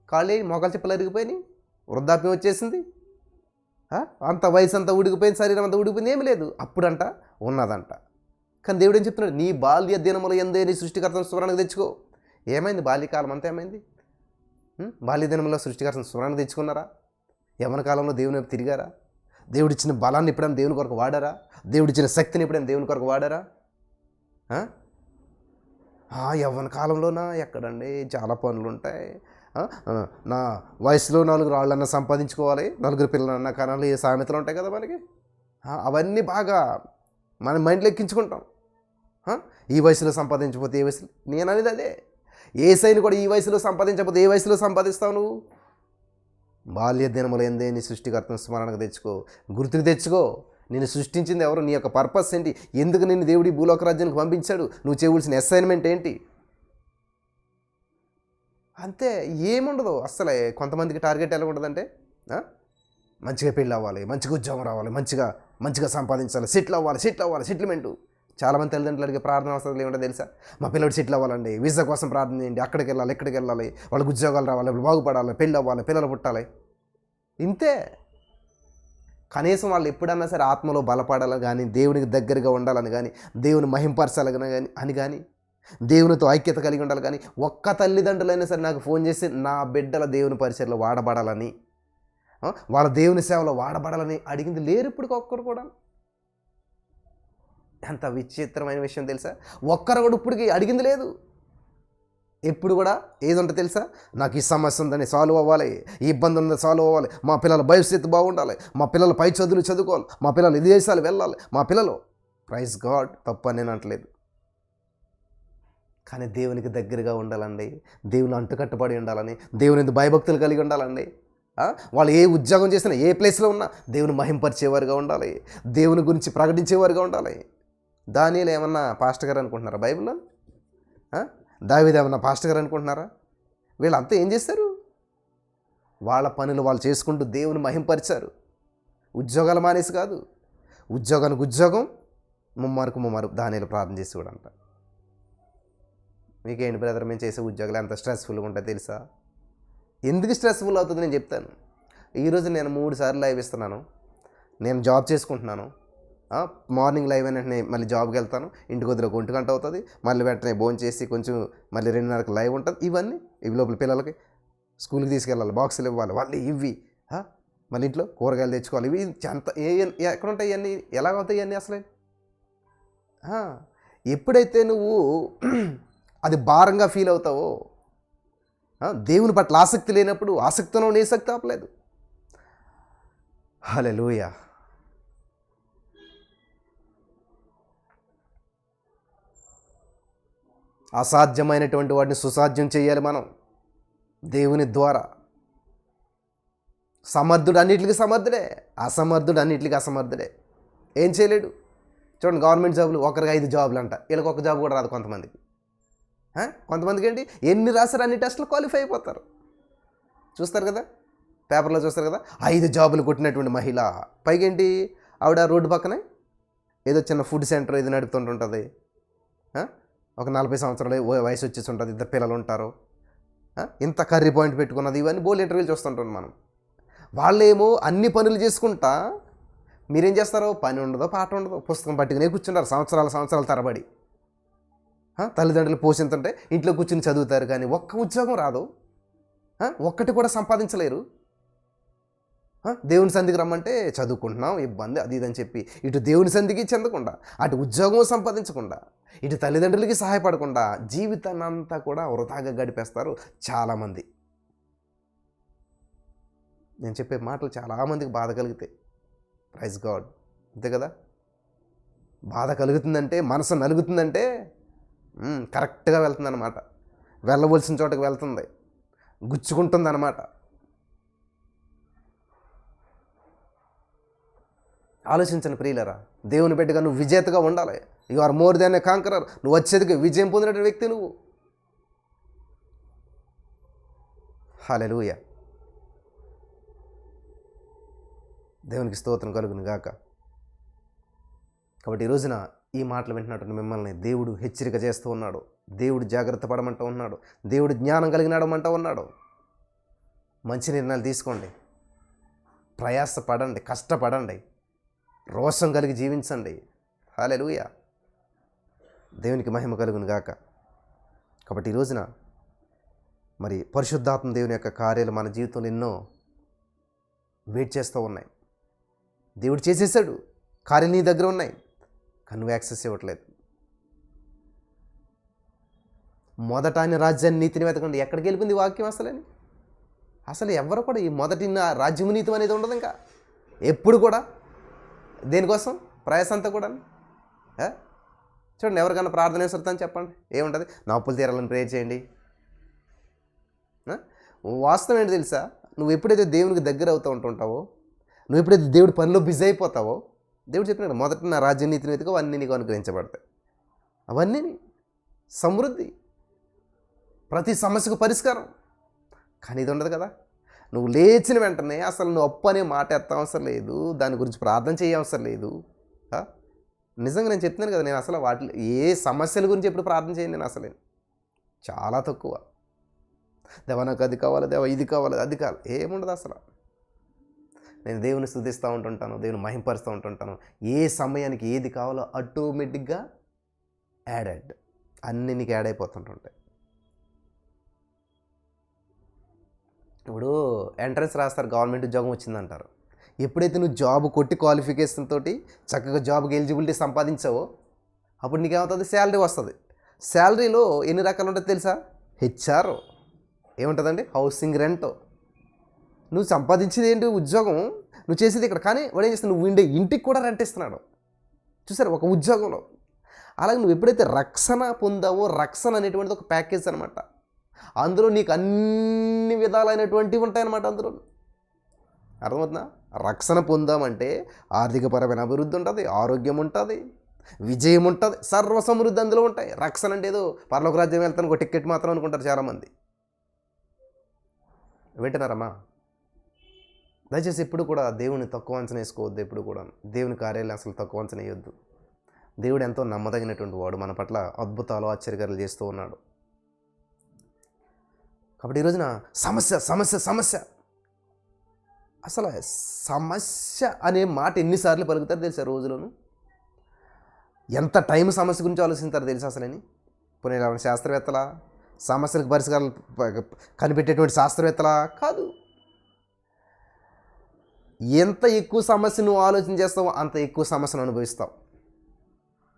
S1: కాళ్ళు మోకాలు చెప్పులు అరిగిపోయినాయి, వృద్ధాప్యం వచ్చేసింది, అంత వయసు అంతా ఉడికిపోయింది, శరీరం అంతా ఉడికిపోయింది, ఏమి లేదు. అప్పుడంట ఉన్నదంట. కానీ దేవుడు ఏం చెప్తున్నాడు? నీ బాల్య దినములు ఎందే నీ సృష్టికర్తను స్మరణకు తెచ్చుకో. ఏమైంది? బాల్యకాలం అంతా ఏమైంది? బాల్య దినంలో సృష్టికర్తను స్మరణకు తెచ్చుకున్నారా? యవ్వన కాలంలో దేవుని వైపు తిరిగారా? దేవుడిచ్చిన బలాన్ని ఎప్పుడైనా దేవుని కొరకు వాడారా? దేవుడిచ్చిన శక్తిని ఎప్పుడైనా దేవుని కొరకు వాడారా? యవ్వన కాలంలోనా ఎక్కడండి, చాలా పనులు ఉంటాయి. నా వయసులో 4 రాళ్ళన్నా సంపాదించుకోవాలి, 4 పిల్లలన్నా కనాలి, ఏ సామెతలు ఉంటాయి కదా మనకి. అవన్నీ బాగా మన మైండ్లో ఎక్కించుకుంటాం. ఈ వయసులో సంపాదించకపోతే ఏ వయసులో, నేను అనేది అదే. ఏసైని కూడా ఈ వయసులో సంపాదించకపోతే ఏ వయసులో సంపాదిస్తావు నువ్వు? బాల్య దినములు ఎందే నీ సృష్టికర్తను స్మరణకు తెచ్చుకో, గుర్తుకు తెచ్చుకో. నిన్ను సృష్టించింది ఎవరు? నీ యొక్క పర్పస్ ఏంటి? ఎందుకు నిన్ను దేవుడి భూలోక రాజ్యానికి పంపించాడు? నువ్వు చేయవలసిన అసైన్మెంట్ ఏంటి? అంతే, ఏముండదు అస్సలే. కొంతమందికి టార్గెట్ ఎలా ఉంటుందంటే, మంచిగా పెళ్ళి అవ్వాలి, మంచిగా ఉద్యోగం రావాలి, మంచిగా సంపాదించాలి, సెటిల్ అవ్వాలి, సెటిల్మెంటు. చాలామంది తల్లిదండ్రులు అడిగే ప్రార్థన అవసరం ఏమిటో తెలుసా? మా పిల్లడు సెటిల్ అవ్వాలండి, వీసా కోసం ప్రార్థన చేయండి, అక్కడికి వెళ్ళాలి, ఇక్కడికి వెళ్ళాలి, వాళ్ళకి ఉద్యోగాలు రావాలి, వాళ్ళు బాగుపడాలి, పెళ్ళి అవ్వాలి, పిల్లలు పుట్టాలి. ఇంతే. కనీసం వాళ్ళు ఎప్పుడన్నా సరే ఆత్మలో బలపడాలని కానీ, దేవునికి దగ్గరగా ఉండాలని కానీ, దేవుని మహింపరచాలని కానీ, దేవునితో ఐక్యత కలిగి ఉండాలి. కానీ ఒక్క తల్లిదండ్రులైనా సరే నాకు ఫోన్ చేసి నా బిడ్డల దేవుని పరిచయలో వాడబడాలని, వాళ్ళ దేవుని సేవలో వాడబడాలని అడిగింది లేరు ఇప్పుడు ఒక్కరు కూడా. ఎంత విచిత్రమైన విషయం తెలుసా? ఒక్కరు కూడా ఇప్పటికి అడిగింది లేదు. ఎప్పుడు కూడా ఏది ఉంటుంది తెలుసా? నాకు ఈ సమస్య ఉందని సాల్వ్ అవ్వాలి, ఈ ఇబ్బంది ఉందని సాల్వ్ అవ్వాలి, మా పిల్లల భవిష్యత్తు బాగుండాలి, మా పిల్లల పై చదువులు చదువుకోవాలి, మా పిల్లలు విదేశాలు వెళ్ళాలి, మా పిల్లలు. ప్రైజ్ గాడ్, తప్పు అని నేను అంటలేదు. కానీ దేవునికి దగ్గరగా ఉండాలండి, దేవుని అంటుకట్టుబడి ఉండాలని, దేవుని భయభక్తులు కలిగి ఉండాలండి. వాళ్ళు ఏ ఉద్యోగం చేసినా, ఏ ప్లేస్లో ఉన్నా దేవుని మహింపరిచేవారుగా ఉండాలి, దేవుని గురించి ప్రకటించేవారుగా ఉండాలి. దానియేలు ఏమన్నా పాస్టర్ గారు అనుకుంటున్నారా బైబిల్లో? దావీదు ఏమన్నా పాస్టర్ గారు అనుకుంటున్నారా? వీళ్ళంతా ఏం చేస్తారు? వాళ్ళ పనులు వాళ్ళు చేసుకుంటూ దేవుని మహింపరిచారు. ఉద్యోగాలు మానేసి కాదు, ఉద్యోగానికి ఉద్యోగం, ముమ్మారు దానియేలు ప్రార్థన చేసి కూడా అంట. మీకేంటి బ్రదర్, మేము చేసే ఉద్యోగాలు ఎంత స్ట్రెస్ఫుల్గా ఉంటాయి తెలుసా? ఎందుకు స్ట్రెస్ఫుల్ అవుతుంది నేను చెప్తాను. ఈరోజు నేను 3 సార్లు లైవ్ ఇస్తున్నాను. నేను జాబ్ చేసుకుంటున్నాను. మార్నింగ్ లైవ్ అయినట్టు మళ్ళీ జాబ్కి వెళ్తాను, ఇంటికి వదిలే 1 గంట అవుతుంది, మళ్ళీ వెంటనే భోజనం చేసి కొంచెం మళ్ళీ 2:30కి లైవ్ ఉంటుంది. ఇవి లోపల పిల్లలకి స్కూల్కి తీసుకెళ్ళాలి, బాక్సులు ఇవ్వాలి, వాళ్ళు ఇవి మళ్ళీ ఇంట్లో కూరగాయలు తెచ్చుకోవాలి. ఇవి ఎంత ఎక్కడ ఉంటాయి ఇవన్నీ, ఎలాగవుతాయి ఇవన్నీ అసలే? ఎప్పుడైతే నువ్వు అది భారంగా ఫీల్ అవుతావో, దేవుని పట్ల ఆసక్తి లేనప్పుడు ఆసక్తిలో నిసక్తి ఆపలేదు. హల్లెలూయా. అసాధ్యమైనటువంటి వాటిని సుసాధ్యం చేయాలి మనం దేవుని ద్వారా. సమర్థుడు అన్నిటికీ సమర్థుడే, అసమర్థుడు అన్నిటికీ అసమర్థుడే. ఏం చేయలేడు. చూడండి, గవర్నమెంట్ జాబులు ఒకరికి 5 జాబులు అంట, వీళ్ళకి 1 జాబ్ కూడా రాదు కొంతమందికి. కొంతమందికి ఏంటి, ఎన్ని రాశారు అన్ని టెస్టులు క్వాలిఫై అయిపోతారు. చూస్తారు కదా, పేపర్లో చూస్తారు కదా, 5 జాబులు కొట్టినటువంటి మహిళ. పైగేంటి, ఆవిడ రోడ్డు పక్కనే ఏదో చిన్న ఫుడ్ సెంటర్ ఇది నడుపుతుంటుంటుంది. ఒక 40 సంవత్సరాలు వయసు వచ్చేసి ఉంటుంది, 2 పిల్లలు ఉంటారు, ఇంత కర్రీ పాయింట్ పెట్టుకున్నది. ఇవన్నీ బోల్ ఇంటర్వ్యూలు చూస్తుంటాం మనం. వాళ్ళేమో అన్ని పనులు చేసుకుంటా, మీరేం చేస్తారో, పని ఉండదో పాట ఉండదో, పుస్తకం పట్టుకునే కూర్చుంటారు సంవత్సరాల తరబడి. తల్లిదండ్రులు పోషిస్తుంటే ఇంట్లో కూర్చుని చదువుతారు, కానీ ఒక్క ఉద్యోగం రాదు, ఒక్కటి కూడా సంపాదించలేరు. దేవుని సంధికి రమ్మంటే చదువుకుంటున్నాం, ఇబ్బంది అది ఇదని చెప్పి ఇటు దేవుని సంధికి చెందకుండా, అటు ఉద్యోగం సంపాదించకుండా, ఇటు తల్లిదండ్రులకి సహాయపడకుండా జీవితాన్ని అంతా కూడా వృధాగా గడిపేస్తారు చాలామంది. నేను చెప్పే మాటలు చాలామందికి బాధ కలుగుతాయి. Praise God. అంతే కదా. బాధ కలుగుతుందంటే, మనసు నలుగుతుందంటే కరెక్ట్గా వెళ్తుందన్నమాట. వెళ్ళవలసిన చోటకి వెళ్తుంది, గుచ్చుకుంటుంది అన్నమాట. ఆలోచించండి ప్రియులరా. దేవుని బిడ్డగా నువ్వు విజేతగా ఉండాలి. You are more than a conqueror. నువ్వు వచ్చేదికి విజయం పొందినటువంటి వ్యక్తి నువ్వు. హల్లెలూయా. దేవునికి స్తోత్రం కలుగును గాక. కాబట్టి ఈ రోజున ఈ మాటలు వింటున్నటువంటి మిమ్మల్ని దేవుడు హెచ్చరిక చేస్తూ ఉన్నాడు. దేవుడు జాగ్రత్త పడమంటూ ఉన్నాడు. దేవుడు జ్ఞానం కలిగినాడమంటూ ఉన్నాడు. మంచి నిర్ణయాలు తీసుకోండి, ప్రయాసపడండి, కష్టపడండి, రోషం కలిగి జీవించండి. హల్లెలూయా. దేవునికి మహిమ కలుగును గాక. కాబట్టి ఈ రోజున మరి పరిశుద్ధాత్మ దేవుని యొక్క కార్యాలు మన జీవితంలో ఎన్నో వెయిట్ చేస్తూ ఉన్నాయి. దేవుడు చేసేసాడు, కార్యాలు నీ దగ్గర ఉన్నాయి, కానీ నువ్వు యాక్సెస్ ఇవ్వట్లేదు. మొదట ఆయన రాజ్యాన్ని నీతిని వెతకండి. ఎక్కడికి వెళ్ళిపోయింది వాక్యం అసలు ఎవరు కూడా ఈ మొదటి రాజ్యము నీతి అనేది ఉండదు. ఇంకా ఎప్పుడు కూడా దేనికోసం ప్రయాస అంతా కూడా. చూడండి, ఎవరికైనా ప్రార్థన చేస్తారని చెప్పండి, ఏముంటుంది? నా అప్పులు తీరాలని ప్రేయర్ చేయండి. వాస్తవం ఏంటి తెలుసా? నువ్వు ఎప్పుడైతే దేవునికి దగ్గర అవుతూ ఉంటుంటావో, నువ్వు ఎప్పుడైతే దేవుడి పనిలో బిజీ అయిపోతావో, దేవుడు చెప్పినాడు మొదట నా రాజ్య నీతిని వెతుకు, అవన్నీ నీకు అనుగ్రహించబడతాయి. అవన్నీ సమృద్ధి, ప్రతి సమస్యకు పరిష్కారం. కానీ ఇది ఉండదు కదా. నువ్వు లేచిన వెంటనే అసలు నువ్వు అప్పు అనే మాట ఎత్త అవసరం లేదు, దాని గురించి ప్రార్థన చేయవసరం లేదు. నిజంగా నేను చెప్తున్నాను కదా, నేను అసలు వాటి ఏ సమస్యల గురించి ఎప్పుడు ప్రార్థన చేయను. నేను అసలు చాలా తక్కువ. దేవా నాకు అది కావాలి, దేవా ఇది కావాలి, అది కావాలి, ఏముండదు అసలు. నేను దేవుని స్తుతిస్తూ ఉంటుంటాను, దేవుని మహింపరుస్తూ ఉంటుంటాను. ఏ సమయానికి ఏది కావాలో ఆటోమేటిక్గా యాడెడ్, అన్నీ నీకు యాడ్ అయిపోతుంటుంటాయి. ఇప్పుడు ఎంట్రన్స్ రాస్తారు, గవర్నమెంట్ ఉద్యోగం వచ్చిందంటారు. ఎప్పుడైతే నువ్వు జాబ్ కొట్టి క్వాలిఫికేషన్ తోటి చక్కగా జాబ్కి ఎలిజిబిలిటీ సంపాదించావో, అప్పుడు నీకేమవుతుంది? శాలరీ వస్తుంది. శాలరీలో ఎన్ని రకాలు ఉంటుంది తెలుసా? హెచ్ఆర్ ఏముంటుందండి, హౌసింగ్ రెంట్. నువ్వు సంపాదించేది ఏంటి? ఉద్యోగం. నువ్వు చేసేది ఇక్కడ. కానీ వాడు ఏం చేస్తావు? నువ్వు ఇంటికి కూడా రెంట్ ఇస్తున్నాడు. చూసారు, ఒక ఉద్యోగంలో. అలాగే నువ్వు ఎప్పుడైతే రక్షణ పొందావో, రక్షణ అనేటువంటిది ఒక ప్యాకేజ్ అనమాట. అందులో నీకు అన్ని విధాలైనటువంటివి ఉంటాయన్నమాట. అందులో అర్థమవుతుందా? రక్షణ పొందామంటే ఆర్థికపరమైన అభివృద్ధి ఉంటుంది, ఆరోగ్యం ఉంటుంది, విజయం ఉంటుంది, సర్వసమృద్ధి అందులో ఉంటాయి. రక్షణ అంటే ఏదో పరలోక రాజ్యం వెళ్తాను ఒక టికెట్ మాత్రం అనుకుంటారు చాలామంది. వింటున్నారమ్మా? దయచేసి ఎప్పుడు కూడా దేవుని తక్కువ అంచనా వేసుకోవద్దు. ఎప్పుడు కూడా దేవుని కార్యాలు అసలు తక్కువ అంచనా వేయొద్దు. దేవుడు ఎంతో నమ్మదగినటువంటి వాడు, మన పట్ల అద్భుతాలు ఆశ్చర్యకార్యాలు చేస్తూ ఉన్నాడు. కాబట్టి ఈరోజున సమస్య సమస్య సమస్య, అసలు సమస్య అనే మాట ఎన్నిసార్లు పలుకుతారు తెలుసా రోజులోను? ఎంత టైం సమస్య గురించి ఆలోచిస్తారు తెలుసా అసలని? పోనీ శాస్త్రవేత్తలా? సమస్యలకు పరిష్కారాలు కనిపెట్టేటువంటి శాస్త్రవేత్తలా? కాదు. ఎంత ఎక్కువ సమస్య నువ్వు ఆలోచన చేస్తావో అంత ఎక్కువ సమస్యను అనుభవిస్తావు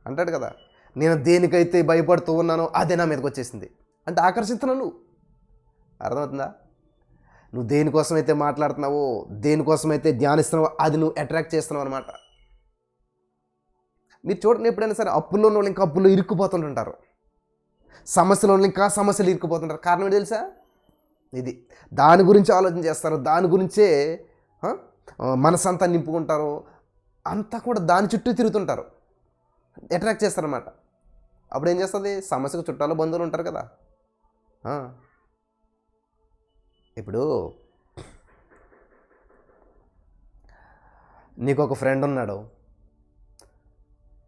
S1: అంటాడు కదా. నేను దేనికైతే భయపడుతూ ఉన్నానో అదే నా మీదకి వచ్చేసింది అంటే ఆకర్షిస్తున్నావు నువ్వు. అర్థమవుతుందా? నువ్వు దేనికోసమైతే మాట్లాడుతున్నావో, దేనికోసమైతే ధ్యానిస్తున్నావో అది నువ్వు అట్రాక్ట్ చేస్తున్నావు అనమాట. మీరు చూడండి, ఎప్పుడైనా సరే అప్పుల్లో ఉన్న వాళ్ళు ఇంకా అప్పుల్లో ఇరుక్కుపోతుంటుంటారు, సమస్యలో ఇంకా సమస్యలు ఇరుక్కుపోతుంటారు. కారణం ఏంటి తెలుసా? ఇది దాని గురించి ఆలోచన చేస్తారు, దాని గురించే మనసంతా నింపుకుంటారు, అంతా కూడా దాని చుట్టూ తిరుగుతుంటారు, అట్రాక్ట్ చేస్తారన్నమాట. అప్పుడు ఏం చేస్తుంది? సమస్యకు చుట్టాలు బంధువులు ఉంటారు కదా. ఇప్పుడు నీకు ఒక ఫ్రెండ్ ఉన్నాడు,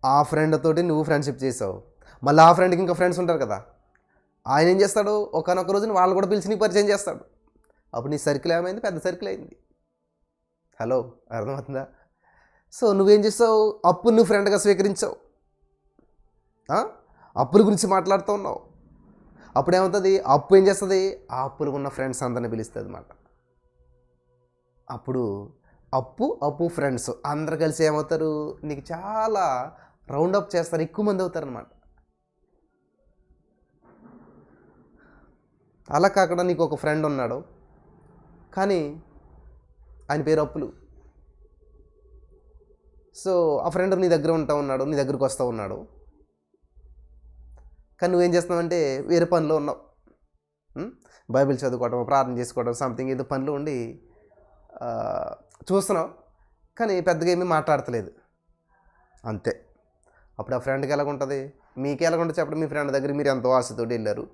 S1: ఆ ఫ్రెండ్ తోటి నువ్వు ఫ్రెండ్షిప్ చేసావు, మళ్ళీ ఆ ఫ్రెండ్కి ఇంకా ఫ్రెండ్స్ ఉంటారు కదా. ఆయన ఏం చేస్తాడు? ఒకనొక రోజున వాళ్ళు కూడా పిలిచి నీకు పరిచయం చేస్తాడు. అప్పుడు నీ సర్కిల్ ఏమైంది? పెద్ద సర్కిల్ అయింది. హలో, అర్థమవుతుందా? సో నువ్వేం చేస్తావు? అప్పును నువ్వు ఫ్రెండ్గా స్వీకరించావు, అప్పుల గురించి మాట్లాడుతూ ఉన్నావు. అప్పుడు ఏమవుతుంది? అప్పు ఏం చేస్తుంది? ఆ అప్పులు ఉన్న ఫ్రెండ్స్ అందరిని పిలుస్తుంది అన్నమాట. అప్పుడు అప్పు ఫ్రెండ్స్ అందరు కలిసి ఏమవుతారు? నీకు చాలా రౌండప్ చేస్తారు, ఎక్కువ మంది అవుతారు అన్నమాట. అలా కాకుండా నీకు ఒక ఫ్రెండ్ ఉన్నాడు, కానీ ఆయన పేరు అప్పులు. సో ఆ ఫ్రెండ్ నీ దగ్గర ఉంటా ఉన్నాడు, నీ దగ్గరికి వస్తూ ఉన్నాడు, కానీ నువ్వేం చేస్తున్నావంటే వేరే పనిలో ఉన్నావు. బైబిల్ చదువుకోవడం, ప్రార్థన చేసుకోవడం, సంథింగ్ ఏదో పనిలో ఉండి చూస్తున్నావు, కానీ పెద్దగా ఏమీ మాట్లాడతలేదు. అంతే. అప్పుడు ఆ ఫ్రెండ్కి ఎలాగుంటుంది, మీకు ఎలాగుంటుంది చెప్పడం? మీ ఫ్రెండ్ దగ్గర మీరు ఎంతో ఆశతో వెళ్ళారు,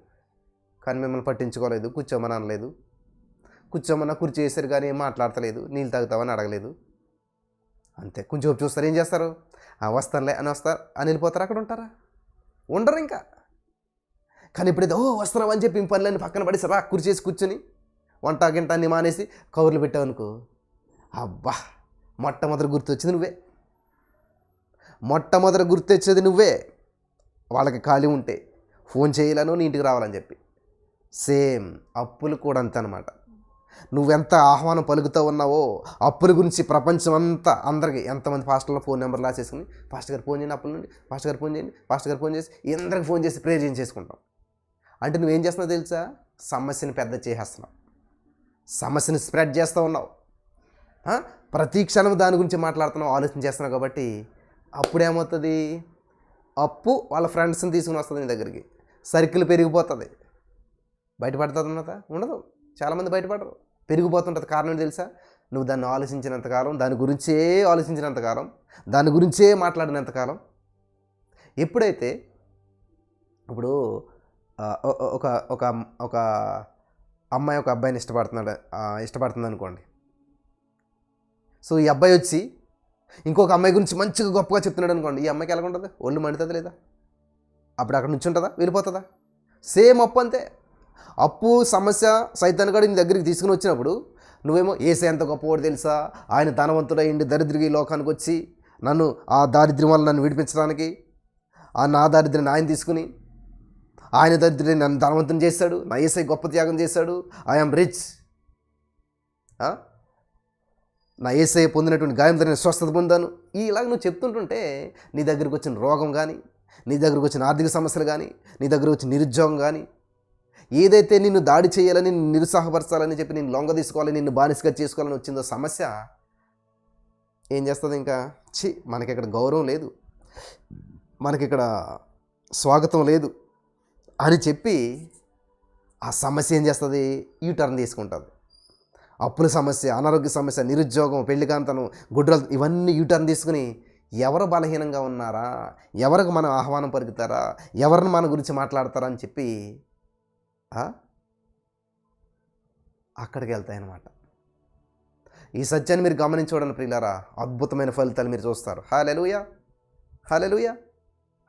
S1: కానీ మిమ్మల్ని పట్టించుకోలేదు, కూర్చోమని అనలేదు, కూర్చోమన్నా కుర్చీ వేసారు కానీ ఏం మాట్లాడతలేదు, నీళ్ళు తాగుతావని అడగలేదు. అంతే. కొంచెం చూస్తారు, ఏం చేస్తారు? వస్తానులే అని వస్తారు అని వెళ్ళిపోతారు. అక్కడ ఉంటారా? ఉండరు ఇంకా. కానీ ఇప్పుడు ఏదో వస్తున్నావు అని చెప్పి పనులన్నీ పక్కన పడేసి రా కుర్చేసి కూర్చొని వంట గింట అన్ని మానేసి కవర్లు పెట్టావనుకో, అబ్బా మొట్టమొదటి గుర్తొచ్చేది నువ్వే. మొట్టమొదటి గుర్తొచ్చేది నువ్వే. వాళ్ళకి ఖాళీ ఉంటే ఫోన్ చేయాలను, నీ ఇంటికి రావాలని చెప్పి. సేమ్ అప్పులు కూడా అంతే అనమాట. నువ్వెంత ఆహ్వానం పలుకుతూ ఉన్నావో అప్పుల గురించి ప్రపంచం అంతా అందరికీ, ఎంతమంది పాస్టర్లో ఫోన్ నెంబర్ రాసేసుకుని పాస్టర్ గారు ఫోన్ చేయండి, అప్పుల నుండి పాస్టర్ గారు ఫోన్ చేయండి, పాస్టర్ గారు ఫోన్ చేసి అందరికి ఫోన్ చేసి ప్రేర్ చేయించేసుకుంటాం. అంటే నువ్వేం చేస్తున్నావు తెలుసా? సమస్యని పెద్ద చేసేస్తున్నావు, సమస్యని స్ప్రెడ్ చేస్తూ ఉన్నావు. ప్రతి క్షణం దాని గురించి మాట్లాడుతున్నావు, ఆలోచన చేస్తున్నావు. కాబట్టి అప్పుడేమవుతుంది? అప్పు వాళ్ళ ఫ్రెండ్స్ని తీసుకుని వస్తుంది నీ దగ్గరికి, సర్కిల్ పెరిగిపోతుంది. బయటపడుతుంది అన్నమాట? ఉండదు. చాలామంది బయటపడరు, పెరిగిపోతుంటుంది. కారణం ఏంటి తెలుసా? నువ్వు దాన్ని ఆలోచించినంతకాలం, దాని గురించే ఆలోచించినంతకాలం, దాని గురించే మాట్లాడినంతకాలం. ఎప్పుడైతే ఇప్పుడు ఒక ఒక ఒక అమ్మాయి ఒక అబ్బాయిని ఇష్టపడుతుంది అనుకోండి. సో ఈ అబ్బాయి వచ్చి ఇంకొక అమ్మాయి గురించి మంచిగా గొప్పగా చెప్తున్నాడు అనుకోండి, ఈ అమ్మాయికి ఎలా ఉంటుంది? ఒళ్ళు మండుతుంది లేదా? అప్పుడు అక్కడ నుంచి ఉంటుందా, వెళ్ళిపోతుందా? సేమ్ అప్పు అంతే. అప్పు సమస్య సైతాన్ గాడు నీ దగ్గరికి తీసుకుని వచ్చినప్పుడు నువ్వేమో యేసయ్య ఎంత గొప్పవాడు తెలుసా, ఆయన ధనవంతుడైండి దరిద్రుడికి ఈ లోకానికి వచ్చి నన్ను ఆ దారిద్ర్యం వల్ల నన్ను విడిపించడానికి, నా దారిద్ర్యాన్ని ఆయన తీసుకుని ఆయన దరిద్రుడిని నన్ను ధనవంతుని చేశాడు, నా యేసయ్య గొప్ప త్యాగం చేశాడు, ఐఎమ్ రిచ్, నా యేసయ్య పొందినటువంటి గాయంతో నేను స్వస్థత పొందాను. ఇలాగ నువ్వు చెప్తుంటుంటే నీ దగ్గరికి వచ్చిన రోగం కానీ, నీ దగ్గరకు వచ్చిన ఆర్థిక సమస్యలు కానీ, నీ దగ్గర వచ్చిన నిరుద్యోగం కానీ, ఏదైతే నిన్ను దాడి చేయాలని, నిరుత్సాహపరచాలని చెప్పి నేను లొంగ తీసుకోవాలి, నిన్ను బానిసగా చేసుకోవాలని వచ్చిందో సమస్య ఏం చేస్తుంది? ఇంకా మనకి ఇక్కడ గౌరవం లేదు, మనకిక్కడ స్వాగతం లేదు అని చెప్పి ఆ సమస్య ఏం చేస్తుంది? యూటర్న్ తీసుకుంటుంది. అప్పుల సమస్య, అనారోగ్య సమస్య, నిరుద్యోగం, పెళ్లికాంతనం, గుడ్రలు, ఇవన్నీ యూటర్న్ తీసుకుని ఎవరు బలహీనంగా ఉన్నారా, ఎవరికి మనం ఆహ్వానం పలుకుతారా, ఎవరిని మన గురించి మాట్లాడతారా అని చెప్పి అక్కడికి వెళ్తాయన్నమాట. ఈ సత్యాన్ని మీరు గమనించడం ప్రియులారా, అద్భుతమైన ఫలితాలు మీరు చూస్తారు. హల్లెలూయా, హల్లెలూయా.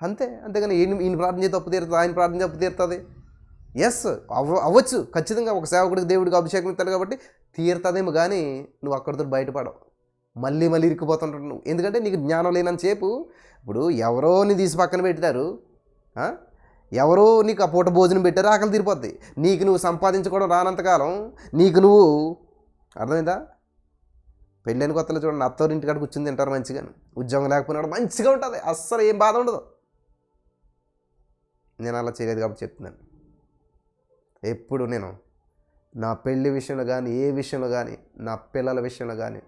S1: అంతేగాని ఈయన ప్రార్థన చేసి తప్పు తీరుతుంది, ఆయన ప్రార్థన తప్పు తీరుతుంది. ఎస్ అవ్వచ్చు, ఖచ్చితంగా ఒక సేవకుడికి దేవుడికి అభిషేకం ఇస్తాడు కాబట్టి తీరుతుందేమో, కానీ నువ్వు అక్కడితో బయటపడవు, మళ్ళీ ఇరికిపోతుంటాడు నువ్వు. ఎందుకంటే నీకు జ్ఞానం లేనని చెప్పు. ఇప్పుడు ఎవరో నీ తీసి పక్కన పెట్టారు, ఎవరో నీకు ఆ పూట భోజనం పెట్టారు, ఆకలి తీరిపోద్ది. నీకు నువ్వు సంపాదించుకోవడం రానంతకాలం నీకు నువ్వు, అర్థమైందా? పెళ్ళైన కొత్తలో చూడండి, అత్తవారింటికాడ కూర్చుని తింటారు మంచిగా, ఉద్యోగం లేకపోయినాడు మంచిగా ఉంటుంది, అస్సలు ఏం బాధ ఉండదు. నేను అలా చేయలేదు కాబట్టి చెప్తున్నాను. ఎప్పుడు నేను నా పెళ్లి విషయంలో కానీ, ఏ విషయంలో కానీ, నా పిల్లల విషయంలో కానీ,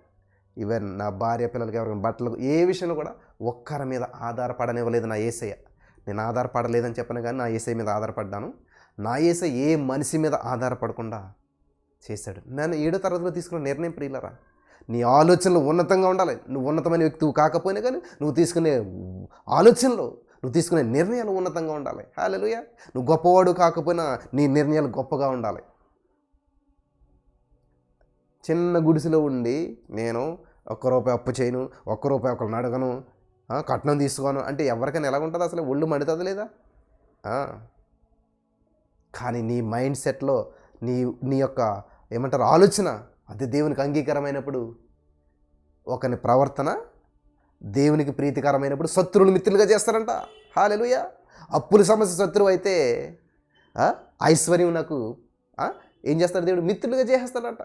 S1: ఈవెన్ నా భార్య పిల్లలకి ఎవరికైనా బట్టలు, ఏ విషయంలో కూడా ఒక్కరి మీద ఆధారపడనివ్వలేదు నా యేసయ్య. నేను ఆధారపడలేదని చెప్పను, కానీ నా యేసయ్య మీద ఆధారపడ్డాను. నా యేసయ్య ఏ మనిషి మీద ఆధారపడకుండా చేశాడు. నేను 7వ తరగతిలో తీసుకున్న నిర్ణయం ప్రియులరా, నీ ఆలోచనలు ఉన్నతంగా ఉండాలి. నువ్వు ఉన్నతమైన వ్యక్తివి కాకపోయినా కానీ నువ్వు తీసుకునే ఆలోచనలు, నువ్వు తీసుకునే నిర్ణయాలు ఉన్నతంగా ఉండాలి. హల్లెలూయా. నువ్వు గొప్పవాడు కాకపోయినా నీ నిర్ణయాలు గొప్పగా ఉండాలి. చిన్న గుడిసెలో ఉండి నేను ₹1 అప్పు చేయను, ₹1 ఒకరిని అడగను, కట్నం తీసుకోను అంటే ఎవరికైనా ఎలా ఉంటుంది? అసలు ఒళ్ళు మండుతుంది లేదా? కానీ నీ మైండ్ సెట్లో నీ యొక్క ఏమంటారు ఆలోచన అది దేవునికి అంగీకారమైనప్పుడు, ఒకని ప్రవర్తన దేవునికి ప్రీతికరమైనప్పుడు శత్రువులు మిత్రులుగా చేస్తారంట. హల్లెలూయా. అప్పుల సమస్య శత్రువు అయితే ఐశ్వర్యం నాకు ఏం చేస్తాడు? దేవుడు మిత్రులుగా చేసేస్తాడంట.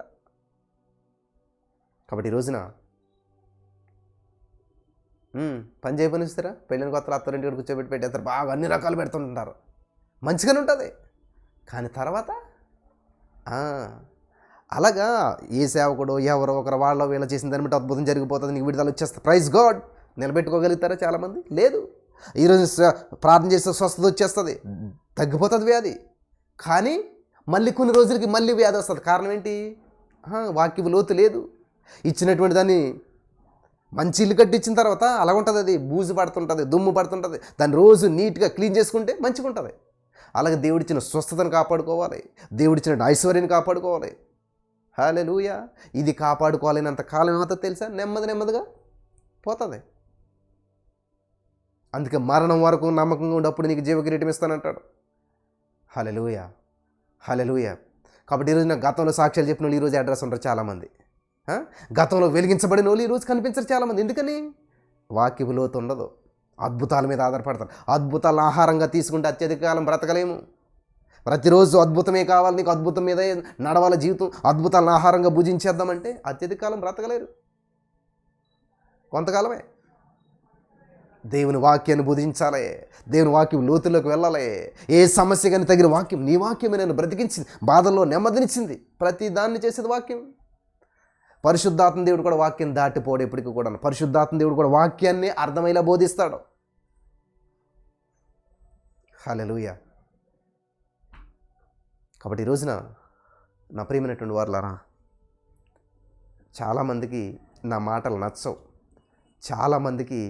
S1: కాబట్టి ఈ రోజున పని చేయపనిస్తారా? పెళ్ళిన కొత్తలు అత్తరింటి కూడా కూర్చోబెట్టి పెట్టేస్తారు, బాగా అన్ని రకాలు పెడుతుంటారు, మంచిగానే ఉంటుంది. కానీ తర్వాత అలాగా ఏ సేవకుడు ఎవరో ఒకరు వాళ్ళ వీళ్ళ చేసిన దాన్ని బట్టి అద్భుతం జరిగిపోతుంది, నీకు విడుదల వచ్చేస్తుంది, ప్రైజ్ గాడ్. నిలబెట్టుకోగలుగుతారా చాలామంది? లేదు. ఈరోజు ప్రార్థన చేస్తే స్వస్థత వచ్చేస్తుంది, తగ్గిపోతుంది వ్యాధి. కానీ మళ్ళీ కొన్ని రోజులకి మళ్ళీ వ్యాధి వస్తుంది. కారణం ఏంటి? వాక్యపు లోతు లేదు. ఇచ్చినటువంటి దాన్ని మంచి ఇల్లు కట్టించిన తర్వాత అలా ఉంటుంది, అది బూజు పడుతుంటుంది, దుమ్ము పడుతుంటుంది. దాన్ని రోజు నీట్గా క్లీన్ చేసుకుంటే మంచిగా ఉంటుంది. అలాగే దేవుడిచ్చిన స్వస్థతను కాపాడుకోవాలి, దేవుడిచ్చిన ఐశ్వర్యాన్ని కాపాడుకోవాలి. హల్లెలూయా. ఇది కాపాడుకోవాలనంత కాలం ఏమవుతుంది తెలుసా? నెమ్మదిగా పోతుంది. అందుకే మరణం వరకు నమ్మకంగా ఉన్నప్పుడు నీకు జీవకిరీటం ఇస్తానంటాడు. హల్లెలూయా, హల్లెలూయా. కాబట్టి ఈరోజు నాకు గతంలో సాక్ష్యాలు చెప్పిన వాళ్ళు ఈరోజు అడ్రస్ ఉంటారు చాలామంది. గతంలో వెలిగించబడిన వాళ్ళు ఈరోజు కనిపించరు చాలామంది. ఎందుకని? వాక్యపు లోతు ఉండదు. అద్భుతాల మీద ఆధారపడతారు. అద్భుతాలను ఆహారంగా తీసుకుంటే అత్యధిక కాలం బ్రతకలేము. ప్రతిరోజు అద్భుతమే కావాలి, నీకు అద్భుతం మీదే నడవాల జీవితం, అద్భుతాలను ఆహారంగా భుజించేద్దామంటే అత్యధిక కాలం బ్రతకలేరు, కొంతకాలమే. దేవుని వాక్యాన్ని బోధించాలి, దేవుని వాక్యం లోతుల్లోకి వెళ్ళాలి. ఏ సమస్య కానీ తగిన వాక్యం, నీ వాక్యమే నన్ను బ్రతికించింది, బాధల్లో నెమ్మదినిచ్చింది. ప్రతి దాన్ని చేసేది వాక్యం. పరిశుద్ధాత్మ దేవుడు కూడా వాక్యం దాటిపోడు ఎప్పటికీ కూడా. పరిశుద్ధాత్మ దేవుడు కూడా వాక్యాన్ని అర్థమయ్యేలా బోధిస్తాడు. హల్లెలూయా. కాబట్టి ఈ రోజున నా ప్రియమైనటువంటి వారులారా, చాలామందికి నా మాటలు నచ్చవు. చాలామందికి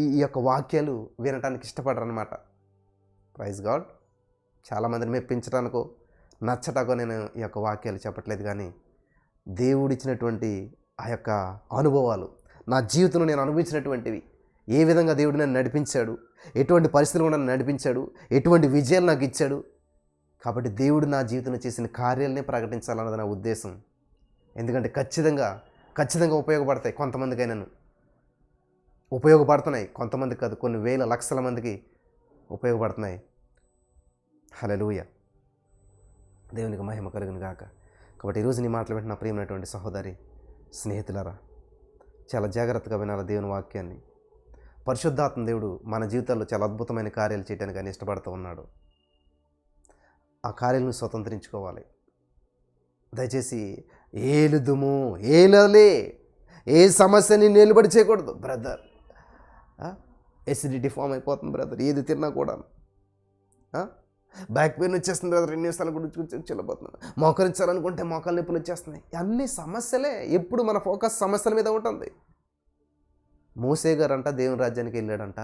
S1: ఈ యొక్క వాక్యాలు వినటానికి ఇష్టపడరు అనమాట. Praise God. చాలామందిని మెప్పించడానికో నచ్చటాకో నేను ఈ యొక్క వాక్యాలు చెప్పట్లేదు, కానీ దేవుడిచ్చినటువంటి ఆ యొక్క అనుభవాలు, నా జీవితంలో నేను అనుభవించినటువంటివి, ఏ విధంగా దేవుడు నన్ను నడిపించాడు, ఎటువంటి పరిస్థితులు నన్ను నడిపించాడు, ఎటువంటి విజయాలు నాకు ఇచ్చాడు. కాబట్టి దేవుడు నా జీవితంలో చేసిన కార్యాలనే ప్రకటించాలన్నది నా ఉద్దేశం. ఎందుకంటే ఖచ్చితంగా ఉపయోగపడతాయి. కొంతమందికైనాను ఉపయోగపడుతున్నాయి, కొంతమందికి కాదు, కొన్ని వేల లక్షల మందికి ఉపయోగపడుతున్నాయి. హల్లెలూయా. దేవునికి మహిమ కలుగును గాక. కాబట్టి ఈరోజు నీ మాటలు వింటున్న ప్రియమైనటువంటి సహోదరి స్నేహితులారా, చాలా జాగ్రత్తగా వినాలి దేవుని వాక్యాన్ని. పరిశుద్ధాత్మ దేవుడు మన జీవితాల్లో చాలా అద్భుతమైన కార్యాలు చేయడానికి ఆయన ఇష్టపడుతూ ఉన్నాడు. ఆ కార్యాలను స్వతంత్రించుకోవాలి. దయచేసి ఏలుదుము, ఏలలే, ఏ సమస్యని నిలబడి చేయకూడదు బ్రదర్. ఎసిడిటీ ఫామ్ అయిపోతుంది బ్రదర్, ఏది తిన్నా కూడా. బ్యాక్ పెయిన్ వచ్చేస్తుంది బ్రదర్, 2 నిమిషాల గురించి చెల్లబోతున్నాను. మోకరించాలనుకుంటే మోకాలు నొప్పులు వచ్చేస్తున్నాయి. అన్ని సమస్యలే. ఎప్పుడు మన ఫోకస్ సమస్యల మీద ఉంటుంది. మోసే గారు అంట దేవుని రాజ్యానికి వెళ్ళాడంట,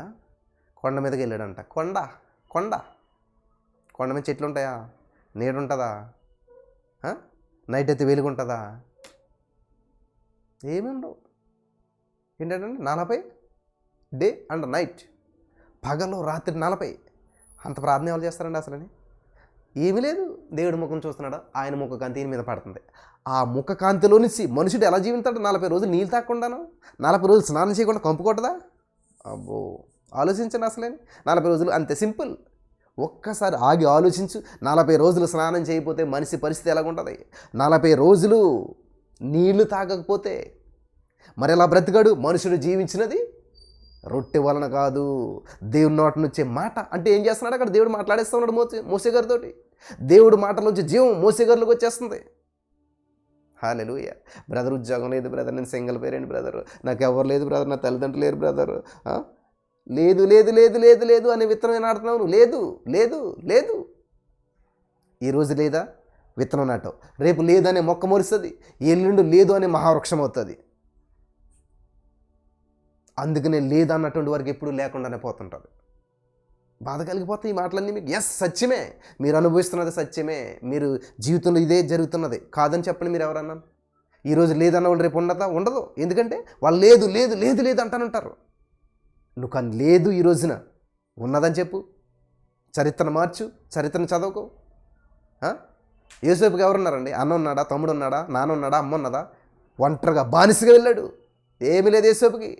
S1: కొండ మీదకి వెళ్ళాడంట. కొండ మీద చెట్లు ఉంటాయా? నీడ ఉంటుందా? నైట్ అయితే వెలుగుంటుందా? ఏమి ఉండవు. ఏంటంటే 40 డే అండ్ నైట్, పగలు రాత్రి 40. అంత ప్రార్థన ఎవరు చేస్తారండి అసలని? ఏమీ లేదు. దేవుడి ముఖం చూస్తున్నాడు, ఆయన ముఖ కాంతి మీద పడుతుంది. ఆ ముఖ కాంతిలో నుంచి మనుషుడు ఎలా జీవిస్తాడు? 40 రోజులు నీళ్ళు తాగకుండాను, 40 రోజులు స్నానం చేయకుండా కంపుకోటదా? అబ్బో, ఆలోచించండి అసలేని. 40 రోజులు అంతే సింపుల్. ఒక్కసారి ఆగి ఆలోచించు. 40 రోజులు స్నానం చేయకపోతే మనిషి పరిస్థితి ఎలాగుంటుంది? 40 రోజులు నీళ్లు తాగకపోతే మరి ఎలా బ్రతికాడు? మనుషుడు జీవించినది రొట్టె వలన కాదు, దేవుని నోటి నుంచే మాట. అంటే ఏం చేస్తున్నాడు అక్కడ? దేవుడు మాట్లాడేస్తూ ఉన్నాడు మోసే గారితో. దేవుడు మాటల నుంచి జీవం మోసే గారిలోకి వచ్చేస్తుంది. హల్లెలూయా. బ్రదర్ ఉద్యోగం లేదు బ్రదర్, నేను సింగిల్ పేరెంట్ బ్రదర్, నాకు ఎవరు లేదు బ్రదర్, నా తల్లిదండ్రులు లేరు బ్రదర్. లేదు లేదు లేదు లేదు లేదు అనే విత్తనం నాటుతున్నావు. లేదు. ఈరోజు లేదా విత్తనం నాటావు, రేపు లేదనే మొక్క మొలుస్తుంది, ఎల్లుండి లేదు అనే మహావృక్షం అవుతుంది. అందుకనే లేదన్నటువంటి వారికి ఎప్పుడు లేకుండానే పోతుంటుంది. బాధ కలిగిపోతాయి ఈ మాటలన్నీ మీకు. ఎస్, సత్యమే, మీరు అనుభవిస్తున్నది సత్యమే. మీరు జీవితంలో ఇదే జరుగుతున్నది, కాదని చెప్పండి మీరు ఎవరన్నా. ఈరోజు లేదన్న వాళ్ళు రేపు ఉండదు. ఎందుకంటే వాళ్ళు లేదు అంటానంటారు. నువ్వు కానీ లేదు ఈ రోజున ఉన్నదని చెప్పు. చరిత్రను మార్చు, చరిత్రను చదవకు. యోసేపుకి ఎవరున్నారండి? అన్న ఉన్నాడా? తమ్ముడు ఉన్నాడా? నాన్న ఉన్నాడా? అమ్మ ఉన్నదా? ఒంటరిగా బానిసగా వెళ్ళాడు. ఏమీ లేదు యోసేపుకి.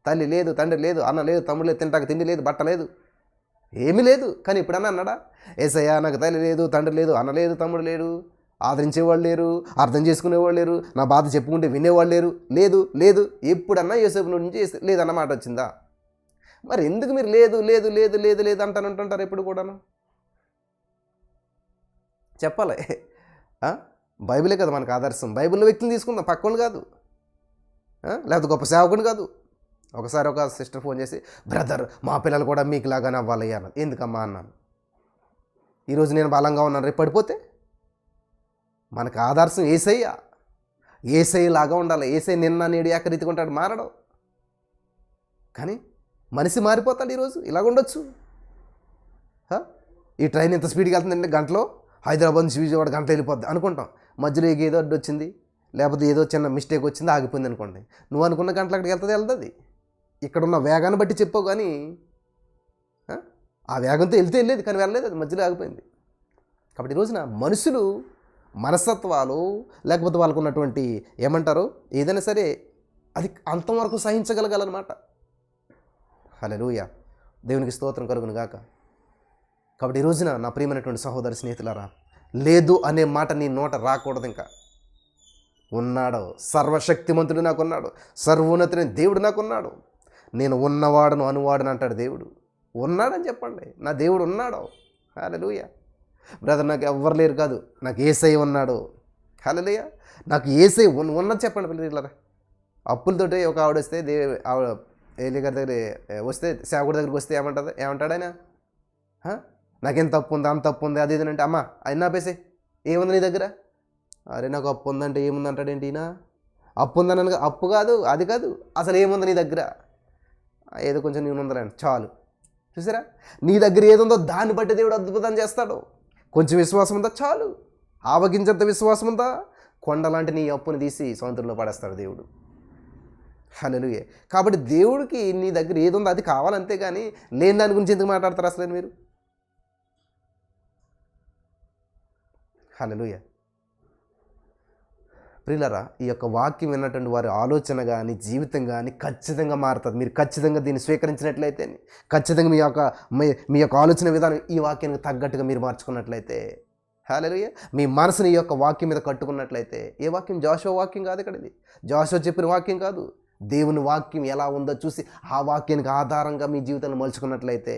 S1: తల్లి లేదు, తండ్రి లేదు, అన్న లేదు, తమ్ముడు లేదు, తింటాక తిండి లేదు, బట్ట లేదు, ఏమీ లేదు. కానీ ఇప్పుడన్నా అన్నాడా? ఏసయ్యా నాకు తల్లి లేదు, తండ్రి లేదు, అన్న లేదు, తమ్ముడు లేడు, ఆదరించేవాళ్ళు లేరు, అర్థం చేసుకునేవాళ్ళు లేరు, నా బాధ చెప్పుకుంటే వినేవాళ్ళు లేరు. లేదు. ఎప్పుడన్నా యోసేపు నుంచి లేదన్న మాట వచ్చిందా? మరి ఎందుకు మీరు లేదు అంటానంటుంటారు ఎప్పుడు కూడాను? చెప్పాలి. బైబిలే కదా మనకు ఆదర్శం. బైబిల్లో వ్యక్తిని తీసుకుందాం, పక్కోళ్ళు కాదు, లేకపోతే గొప్ప సేవకుని కాదు. ఒకసారి ఒక సిస్టర్ ఫోన్ చేసి, బ్రదర్ మా పిల్లలు కూడా మీకు లాగానే అవ్వాలి అన్నారు. ఎందుకమ్మా అన్నాను. ఈరోజు నేను బలంగా ఉన్నాను, రేపు పడిపోతే మనకు ఆదర్శం యేసయ్య. యేసయ్య లాగా ఉండాలి. యేసయ్య నిన్న నేడు ఏకరీతిగా ఉంటాడు, మారడం. కానీ మనిషి మారిపోతాడు. ఈరోజు ఇలాగ ఉండొచ్చు. ఈ ట్రైన్ ఇంత స్పీడ్గా వెళ్తుందంటే గంటలో హైదరాబాద్ నుంచి విజయవాడ గంటలో వెళ్ళిపోద్ది అనుకుంటాం. మధ్యలో ఏదో అడ్డు వచ్చింది, లేకపోతే ఏదో చిన్న మిస్టేక్ వచ్చింది, ఆగిపోయింది అనుకోండి. నువ్వు అనుకున్న గంటలు అక్కడికి వెళ్తుంది. ఇక్కడ ఉన్న వేగాన్ని బట్టి చెప్పావు, కానీ ఆ వేగంతో వెళ్ళేది, కానీ వెళ్ళలేదు, అది మధ్యలో ఆగిపోయింది. కాబట్టి ఈ రోజున మనుషులు మనస్తత్వాలు, లేకపోతే వాళ్ళకు ఉన్నటువంటి ఏమంటారు, ఏదైనా సరే అది అంతవరకు సహించగలగాలన్నమాట. హల్లెలూయా, దేవునికి స్తోత్రం కలుగును గాక. కాబట్టి ఈ రోజున నా ప్రియమైనటువంటి సహోదరి స్నేహితులారా, లేదు అనే మాట నీ నోట రాకూడదు. ఇంకా ఉన్నాడు, సర్వశక్తిమంతుడు నాకున్నాడు, సర్వోన్నతుడైన దేవుడు నాకున్నాడు, నేను ఉన్నవాడను అనువాడను అంటాడు దేవుడు. ఉన్నాడని చెప్పండి, నా దేవుడు ఉన్నాడు. హల్లెలూయా. బ్రదర్ నాకు ఎవ్వరు లేరు కాదు, నాకు యేసయ్య ఉన్నాడు. హల్లెలూయా. నాకు యేసయ్య ఉన్నది చెప్పండి పిల్లలారా. అప్పులతోటి ఒక ఆవిడ వస్తే ఆవిడ ఏలి గారి దగ్గర వస్తే, సేవకుడి దగ్గరికి వస్తే ఏమంటాడు ఆయన, నాకేం తప్పు ఉంది, అంత తప్పు ఉంది, అది ఇది అంటే, అమ్మ అయినా ఆపేసి, ఏముంది నీ దగ్గర? అరే నాకు అప్పు ఉందంటే ఏముంది అంటాడేంటి ఈయన? అప్పు ఉందని, అప్పు కాదు, అది కాదు, అసలు ఏముంది నీ దగ్గర? ఏదో కొంచెం నేను ఉందలేండి చాలు. చూసారా, నీ దగ్గర ఏదుందో దాన్ని బట్టి దేవుడు అద్భుతం చేస్తాడు. కొంచెం విశ్వాసం ఉందా చాలు, ఆవగించంత విశ్వాసం ఉందా, కొండలాంటి నీ అప్పుని తీసి సముద్రంలో పడేస్తాడు దేవుడు. హల్లెలూయా. కాబట్టి దేవుడికి నీ దగ్గర ఏదుందో అది కావాలంతే, కానీ లేని దాని గురించి ఎందుకు మాట్లాడతారు అసలు మీరు? హల్లెలూయా. ప్రియులారా, ఈ యొక్క వాక్యం విన్నటువంటి వారి ఆలోచన కానీ జీవితం కానీ ఖచ్చితంగా మారుతుంది. మీరు ఖచ్చితంగా దీన్ని స్వీకరించినట్లయితే, ఖచ్చితంగా మీ యొక్క ఆలోచన విధానం ఈ వాక్యానికి తగ్గట్టుగా మీరు మార్చుకున్నట్లయితే, హల్లెలూయా, మీ మనసుని ఈ యొక్క వాక్యం మీద కట్టుకున్నట్లయితే, ఏ వాక్యం? జోషువ వాక్యం కాదు ఇక్కడ, ఇది జోషువ చెప్పిన వాక్యం కాదు. దేవుని వాక్యం ఎలా ఉందో చూసి ఆ వాక్యానికి ఆధారంగా మీ జీవితాన్ని మలుచుకున్నట్లయితే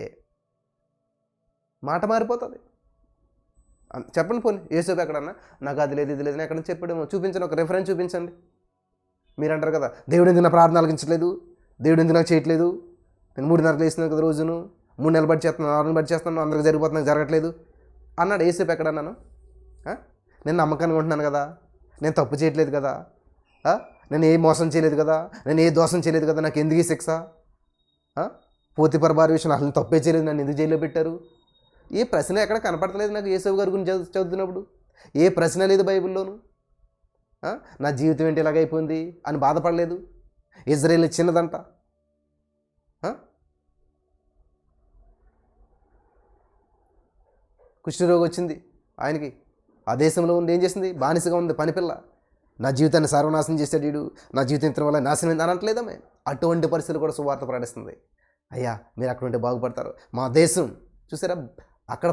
S1: మాట మారిపోతుంది. చెప్పండి పోనీ, యేసయ్య ఎక్కడన్నా నాకు అది లేదు ఇది లేదు ఎక్కడ చెప్పాడేమో చూపించండి, ఒక రెఫరెన్స్ చూపించండి. మీరు అంటారు కదా, దేవుడు ఎందుకు నా ప్రార్థన ఆలకించట్లేదు, దేవుడు ఎందుకు నాకు చేయట్లేదు, నేను 3:30 వేస్తున్నాను కదా రోజును, 3 నెలలు బట్టి చేస్తున్నాను, 6 నెలలు బట్టి చేస్తున్నాను, అందరికి జరిగిపోతుంది, నాకు జరగట్లేదు అన్నాడు. యేసయ్య ఎక్కడన్నాను? నేను నమ్మకాన్ని ఉంటున్నాను కదా, నేను తప్పు చేయట్లేదు కదా, నేను ఏ మోసం చేయలేదు కదా, నేను ఏ దోషం చేయలేదు కదా, నాకు ఎందుకు ఈ శిక్ష? పోతిఫర్ భార్య విషయం అసలు తప్పే చేయలేదు, నన్ను ఎందుకు జైల్లో పెట్టారు? ఏ ప్రశ్న ఎక్కడ కనపడతలేదు నాకు యేసయ్య గారి గురించి చదువుతున్నప్పుడు. ఏ ప్రశ్న లేదు బైబిల్లోను. నా జీవితం ఏంటి ఇలాగైపోయింది అని బాధపడలేదు. ఇజ్రాయేల్ చిన్నదంట, కుష్ఠరోగం వచ్చింది ఆయనకి, ఆ దేశంలో ఉంది, ఏం చేసింది? బానిసగా ఉంది, పనిపిల్ల. నా జీవితాన్ని సర్వనాశనం చేశాడు వీడు, నా జీవితం ఇతర వల్ల నాశనం అయింది అని అనట్లేదమ్మే. అటువంటి పరిస్థితులు కూడా సువార్త ప్రకటిస్తుంది. అయ్యా మీరు అక్కడ ఉంటే బాగుపడతారు. మా దేశం చూసారా, అక్కడ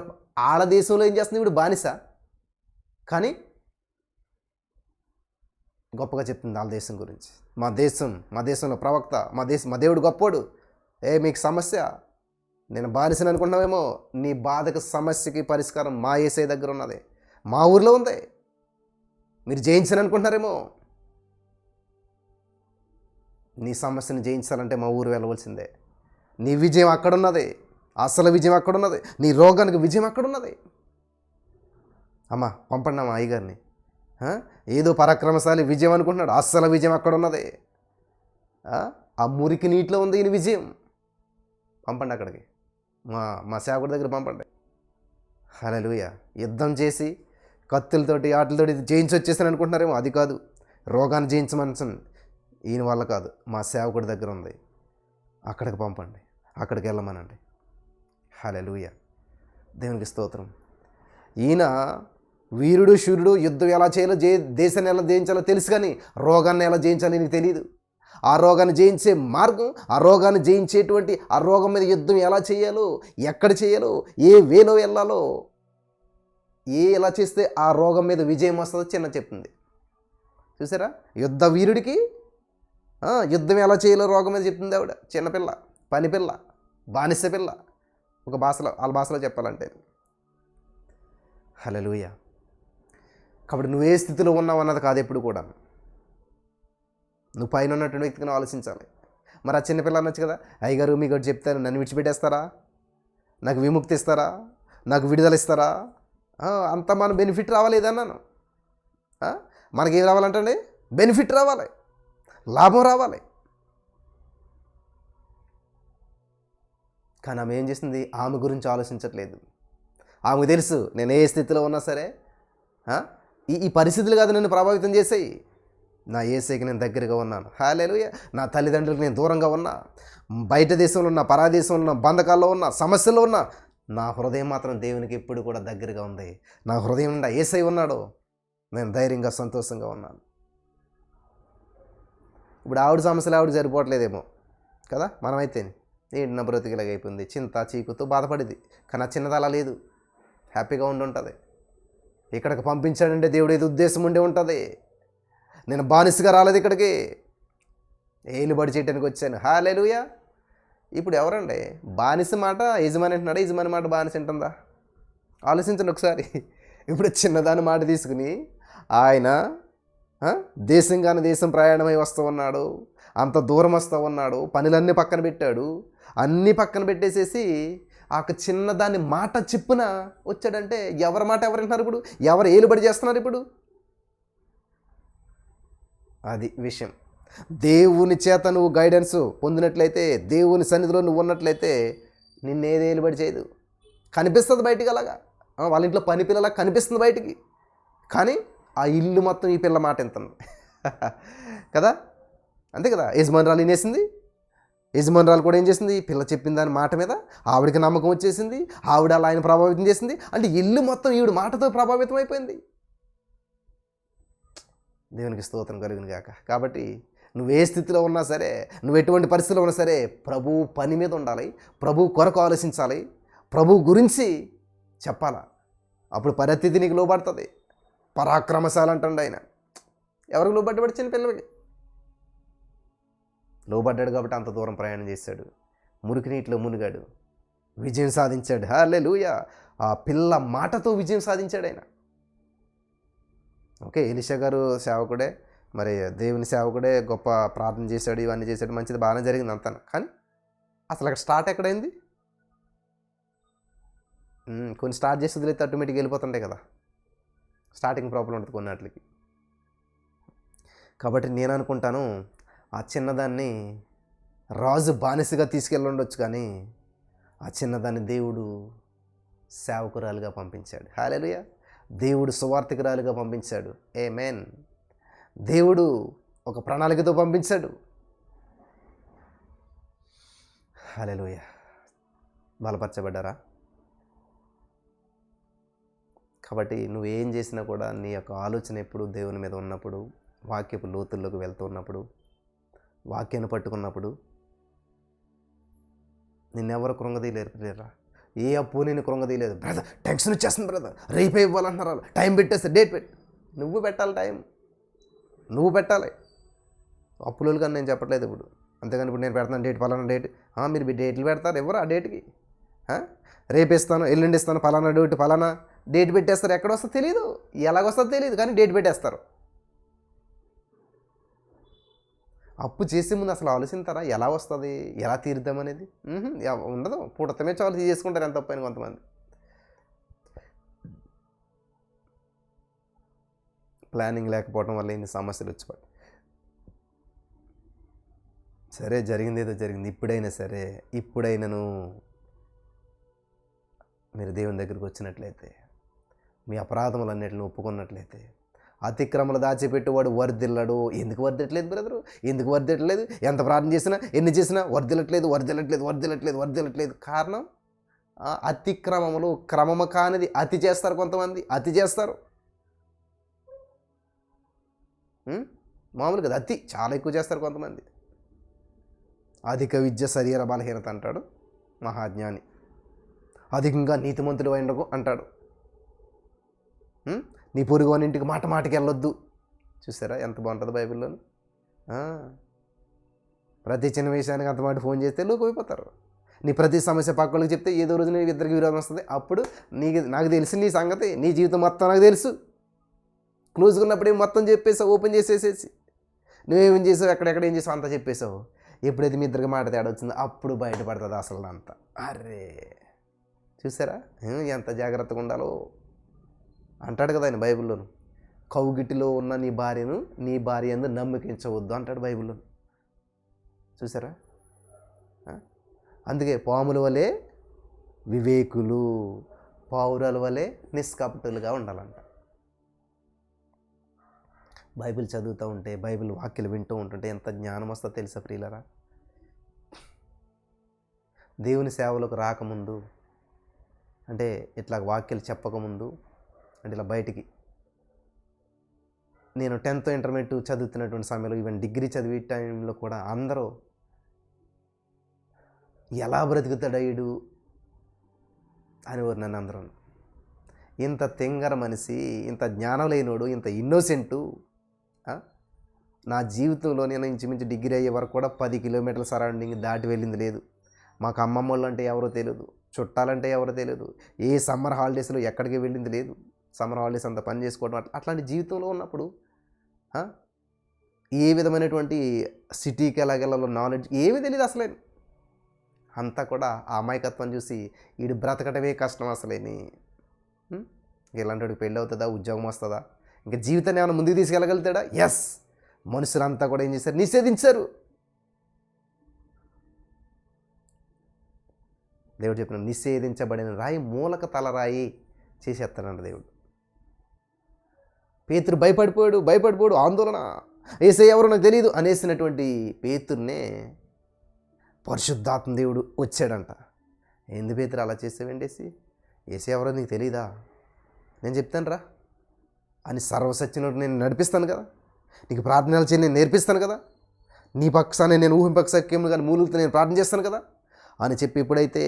S1: ఆడ దేశంలో ఏం చేస్తుంది ఇప్పుడు? బానిస. కానీ గొప్పగా చెప్తుంది వాళ్ళ దేశం గురించి. మా దేశంలో ప్రవక్త, మా దేవుడు గొప్పోడు. మీకు సమస్య, నేను బానిసని అనుకుంటున్నావేమో, నీ బాధకు సమస్యకి పరిష్కారం మా యేసయ్య దగ్గర ఉన్నది, మా ఊర్లో ఉంది. మీరు జయించని అనుకుంటున్నారేమో, నీ సమస్యను జయించాలంటే మా ఊరు వెళ్ళవలసిందే. నీ విజయం అక్కడున్నది, అసలు విజయం అక్కడున్నది, నీ రోగానికి విజయం అక్కడున్నది. అమ్మా పంపండి అమ్మా అయ్యగారిని. ఏదో పరాక్రమశాలి విజయం అనుకుంటున్నాడు, అస్సలు విజయం అక్కడున్నది. ఆ మురికి నీటిలో ఉంది ఈయన విజయం. పంపండి అక్కడికి, మా సేవకుడి దగ్గర పంపండి. హల్లెలూయా. యుద్ధం చేసి కత్తులతోటి ఆటలతోటి జయించి వచ్చేసాను అనుకుంటున్నారేమో, అది కాదు. రోగాన్ని జయించమని ఈయన వల్ల కాదు, మా సేవకుడి దగ్గర ఉంది, అక్కడికి పంపండి, అక్కడికి వెళ్ళమనండి. హల్లెలూయా, దేవునికి స్తోత్రం. ఈయన వీరుడు శూరుడు, యుద్ధం ఎలా చేయాలో, దేశాన్ని ఎలా జయించాలో తెలుసు, కానీ రోగాన్ని ఎలా జయించాలో నీకు తెలియదు. ఆ రోగాన్ని జయించే మార్గం, ఆ రోగాన్ని జయించేటువంటి ఆ రోగం మీద యుద్ధం ఎలా చేయాలో, ఎక్కడ చేయాలో, ఏ వేలో వెళ్ళాలో, ఎలా చేస్తే ఆ రోగం మీద విజయం వస్తుందో చిన్న చెప్తుంది. చూసారా, యుద్ధ వీరుడికి యుద్ధం ఎలా చేయాలో రోగం మీద చెప్తుంది ఆవిడ. చిన్నపిల్ల, పనిపిల్ల, బానిస పిల్ల, వాళ్ళ భాషలో చెప్పాలంటే. హల్లెలూయా. కాబట్టి నువ్వు ఏ స్థితిలో ఉన్నావు అన్నది కాదు ఎప్పుడు కూడా. నువ్వు పైన ఉన్నటువంటి వ్యక్తికి నువ్వు ఆలోచించాలి. మరి ఆ చిన్నపిల్ల అనొచ్చు కదా, అయ్యగారు మీకు ఒకటి చెప్తాను, నన్ను విడిచిపెట్టేస్తారా, నాకు విముక్తి ఇస్తారా, నాకు విడుదల ఇస్తారా, అంత మన బెనిఫిట్ రావాలి ఏదన్నాను. మనకేం రావాలంటే బెనిఫిట్ రావాలి, లాభం రావాలి. కానీ ఆమె ఏం చేసింది, ఆమె గురించి ఆలోచించట్లేదు. ఆమెకు తెలుసు నేను ఏ స్థితిలో ఉన్నా సరే ఈ పరిస్థితులు కాదు నన్ను ప్రభావితం చేసాయి, నా యేసయ్యకి నేను దగ్గరగా ఉన్నాను. హల్లెలూయా. నా తల్లిదండ్రులకు నేను దూరంగా ఉన్నా, బయట దేశంలో ఉన్నా, పరాదేశంలో ఉన్నా, బంధకాల్లో ఉన్నా, సమస్యల్లో ఉన్నా, నా హృదయం మాత్రం దేవునికి ఎప్పుడు కూడా దగ్గరగా ఉంది. నా హృదయం నిండా యేసయ్య ఉన్నాడు, నేను ధైర్యంగా సంతోషంగా ఉన్నాను. ఇప్పుడు ఆవిడ సమస్యలు ఆవిడ సరిపోవట్లేదేమో కదా, మనమైతే ఏంటి నా బ్రతికిలాగా అయిపోయింది, చింత చీకుతో బాధపడింది. కానీ ఆ చిన్నది అలా లేదు, హ్యాపీగా ఉండి ఉంటుంది. ఇక్కడికి పంపించాడంటే దేవుడు ఏదో ఉద్దేశం ఉండి ఉంటుంది. నేను బానిసగా రాలేదు ఇక్కడికి, ఏలుబడి చేయడానికి వచ్చాను. హల్లెలూయా. ఇప్పుడు ఎవరండి బానిస మాట యజమాని అంటున్నాడా, యజమాని మాట బానిస అంటుందా? ఆలోచించండి ఒకసారి. ఇప్పుడు చిన్నదాని మాట తీసుకుని ఆయన దేశం కాని దేశం ప్రయాణమై వస్తూ ఉన్నాడు, అంత దూరం వస్తూ ఉన్నాడు, పనులన్నీ పక్కన పెట్టాడు, అన్నీ పక్కన పెట్టేసేసి ఆ చిన్నదాని మాట చెప్పున వచ్చాడంటే ఎవరి మాట ఎవరు వింటున్నారు ఇప్పుడు, ఎవరు ఏలుబడి చేస్తున్నారు ఇప్పుడు? అది విషయం. దేవుని చేత నువ్వు గైడెన్స్ పొందినట్లయితే, దేవుని సన్నిధిలో నువ్వు ఉన్నట్లయితే నిన్నేది ఏలుబడి చేయదు. కనిపిస్తుంది బయటికి, అలాగా వాళ్ళ ఇంట్లో పని పిల్లలా కనిపిస్తుంది బయటికి, కానీ ఆ ఇల్లు మొత్తం ఈ పిల్ల మాట ఎంతుంది కదా, అంతే కదా. యజమానురాలు వినేసింది, యజమానురాలు కూడా ఏం చేసింది, పిల్ల చెప్పిన దాని మాట మీద ఆవిడకి నమ్మకం వచ్చేసింది, ఆవిడ అలా ఆయన ప్రభావితం చేసింది, అంటే ఇల్లు మొత్తం ఈవిడ మాటతో ప్రభావితం అయిపోయింది. దేవునికి స్తోత్రం కలుగును గాక. కాబట్టి నువ్వు ఏ స్థితిలో ఉన్నా సరే, నువ్వు ఎటువంటి పరిస్థితిలో ఉన్నా సరే, ప్రభువు పని మీద ఉండాలి, ప్రభువు కొరకు ఆలోచించాలి, ప్రభువు గురించి చెప్పాలా. అప్పుడు పరిస్థితి నీకు లోబడుతుంది. పరాక్రమశాలి అంటుండే ఆయన. ఎవరికి లోబడ్డాడు? చిన్న పిల్లలకి లోబడ్డాడు కాబట్టి అంత దూరం ప్రయాణం చేశాడు, మురికి నీటిలో మునిగాడు, విజయం సాధించాడు. హల్లెలూయా. ఆ పిల్ల మాటతో విజయం సాధించాడు ఆయన. ఓకే, ఎలీషా గారు సేవకుడే, మరి దేవుని సేవకుడే, గొప్ప ప్రార్థన చేశాడు, ఇవన్నీ చేశాడు, మంచిది, బాగానే జరిగింది అంతా. కానీ అసలు అక్కడ స్టార్ట్ ఎక్కడైంది? కొన్ని స్టార్ట్ చేసి వదిలేస్తే ఆటోమేటిక్గా వెళ్ళిపోతుంటాయి కదా, స్టార్టింగ్ ప్రాబ్లం ఉంటుంది కొన్నిటికి. కాబట్టి నేను అనుకుంటాను ఆ చిన్నదాన్ని రాజు బానిసగా తీసుకెళ్ళి ఉండొచ్చు, కానీ ఆ చిన్నదాన్ని దేవుడు సేవకురాలుగా పంపించాడు. హల్లెలూయా. దేవుడు సువార్థికురాలుగా పంపించాడు. ఆమేన్. దేవుడు ఒక ప్రణాళికతో పంపించాడు. హల్లెలూయా. బలపరచబడ్డారా? కాబట్టి నువ్వేం చేసినా కూడా నీ యొక్క ఆలోచన ఎప్పుడు దేవుని మీద ఉన్నప్పుడు, వాక్యపు లోతుల్లోకి వెళ్తూ ఉన్నప్పుడు, వాక్యాన్ని పట్టుకున్నప్పుడు నిన్నెవరు కృంగదీయలేరా? ఏ అప్పు నేను కృంగదీయలేదు. బ్రదర్ టెన్షన్ వచ్చేస్తుంది, బ్రదర్ రేపే ఇవ్వాలంటున్నారు, టైం పెట్టేస్తే డేట్ పెట్టి. నువ్వు పెట్టాలి టైం, నువ్వు పెట్టాలి. అప్పులు కానీ నేను చెప్పట్లేదు ఇప్పుడు, అంతేగాని ఇప్పుడు నేను పెడతాను డేట్, పలానా డేట్. మీరు డేట్లు పెడతారు, ఎవరు ఆ డేట్కి? రేపు ఇస్తాను, ఎల్లుండి ఇస్తాను, పలానా డేట్, పలానా డేట్ పెట్టేస్తారు. ఎక్కడ వస్తుందో తెలియదు, ఎలాగొస్తుందో తెలియదు, కానీ డేట్ పెట్టేస్తారు. అప్పు చేసే ముందు అసలు ఆలోచిస్తారా ఎలా వస్తుంది, ఎలా తీరుద్దామనేది? ఉండదు. పూటతమే చాలు చేసుకుంటారు, ఎంత తప్పైన కొంతమంది. ప్లానింగ్ లేకపోవడం వల్ల ఇన్ని సమస్యలు వచ్చిపోయి. సరే, జరిగింది ఏదో జరిగింది. ఇప్పుడైనా సరే, ఇప్పుడైనాను మీరు దేవుని దగ్గరికి వచ్చినట్లయితే, మీ అపరాధములన్నిటిని ఒప్పుకున్నట్లయితే, అతిక్రమలు దాచిపెట్టువాడు వర్ధిల్లడు. ఎందుకు వర్ధిల్లట్లేదు బ్రదరు? ఎందుకు వర్ధిల్లట్లేదు? ఎంత ప్రార్థన చేసినా, ఎన్ని చేసినా వర్ధిల్లట్లేదు, వర్ధిల్లట్లేదు, వర్ధిల్లట్లేదు, వర్ధిల్లట్లేదు. కారణం అతిక్రమములు. క్రమము కానిది అతి చేస్తారు కొంతమంది, అతి చేస్తారు. మామూలు కదా, అతి చాలా ఎక్కువ చేస్తారు కొంతమంది. అధిక విద్య శరీర బలహీనత అంటాడు మహాజ్ఞాని. అధికంగా నీతిమంతుడు అయినకు అంటాడు. నీ పొరుగు అని ఇంటికి మాట మాటకి వెళ్ళొద్దు. చూసారా ఎంత బాగుంటుంది బైబిల్లో? ప్రతి చిన్న విషయానికి అంత మాట ఫోన్ చేస్తే లోకపోయిపోతారు. నీ ప్రతి సమస్య పక్కలకు చెప్తే ఏదో రోజు నీకు ఇద్దరికి విరోధం వస్తుంది. అప్పుడు నాకు తెలుసు నీ సంగతి, నీ జీవితం మొత్తం నాకు తెలుసు. క్లోజ్గా ఉన్నప్పుడు మొత్తం చెప్పేసావు, ఓపెన్ చేసేసేసి నువ్వేం చేసావు, ఎక్కడెక్కడ ఏం చేసావు అంతా చెప్పేసావు. ఎప్పుడైతే మీ ఇద్దరికి మాట తేడా వచ్చిందో అప్పుడు బయటపడుతుంది అసలు అంతా. అరే చూసారా ఎంత జాగ్రత్తగా ఉండాలో అంటాడు కదా ఆయన బైబిల్లోను. కౌగిటిలో ఉన్న నీ భార్యను నీ భార్య యందు నమ్మకించవద్దు అంటాడు బైబిల్లో. చూసారా? అందుకే పాముల వలె వివేకులు, పావురాల వలె నిష్కపటులుగా ఉండాలంట. బైబిల్ చదువుతూ ఉంటే, బైబిల్ వాక్యలు వింటూ ఉంటుంటే ఎంత జ్ఞానం వస్తుందో తెలుసా ప్రియులరా? దేవుని సేవలకు రాకముందు, అంటే ఇట్లా వాక్యాలు చెప్పకముందు, అంటే ఇలా బయటికి నేను 10th ఇంటర్మీడియట్ చదువుతున్నటువంటి సమయంలో, ఈవెన్ డిగ్రీ చదివే టైంలో కూడా అందరూ ఎలా బ్రతుకుతాడయ్యుడు అనేవారు నన్ను అందరూ. ఇంత తెంగర మనిషి, ఇంత జ్ఞానం లేనోడు, ఇంత ఇన్నోసెంటు. నా జీవితంలో నేను ఇంచుమించు డిగ్రీ అయ్యే వరకు కూడా 10 కిలోమీటర్ల సరౌండింగ్ దాటి వెళ్ళింది లేదు. మాకు అమ్మమ్మ వాళ్ళు అంటే ఎవరో తెలియదు, చుట్టాలంటే ఎవరో తెలియదు, ఏ సమ్మర్ హాలిడేస్లో ఎక్కడికి వెళ్ళింది లేదు. సమ్మర్ హాలిడేస్ అంతా పని చేసుకోవడం అట్లాంటి జీవితంలో ఉన్నప్పుడు ఏ విధమైనటువంటి సిటీకి ఎలాగెళ్ళాలో నాలెడ్జ్ ఏమీ తెలియదు అసలే. అంతా కూడా ఆ అమాయకత్వం చూసి వీడు బ్రతకటమే కష్టం అసలేని. ఇలాంటి వాడికి పెళ్ళి అవుతుందా, ఉద్యోగం వస్తుందా, ఇంకా జీవితాన్ని ఏమైనా ముందుకు తీసుకెళ్ళగలుగుతాడా? ఎస్, మనుషులంతా కూడా ఏం చేశారు, నిషేధించారు. దేవుడు చెప్పిన నిషేధించబడిన రాయి మూలక తలరాయి చేసేస్తానంట దేవుడు. పేతురు భయపడిపోయాడు, ఆందోళన, యేసయ్య ఎవరో నాకు తెలియదు అనేసినటువంటి పేతుర్నే పరిశుద్ధాత్మ దేవుడు వచ్చాడంట. ఏంది పేతురు అలా చేసేవండేసి, యేసయ్య ఎవరో నీకు తెలీదా, నేను చెప్తాను రా అని సర్వసత్యనుడు నేను నడిపిస్తాను కదా, నీకు ప్రార్థనలు చేసి నేను నేర్పిస్తాను కదా, నీ పక్షాన్ని నేను ఊహింపక్షక్యములు కానీ మూలుగుతో నేను ప్రార్థన చేస్తాను కదా అని చెప్పి ఎప్పుడైతే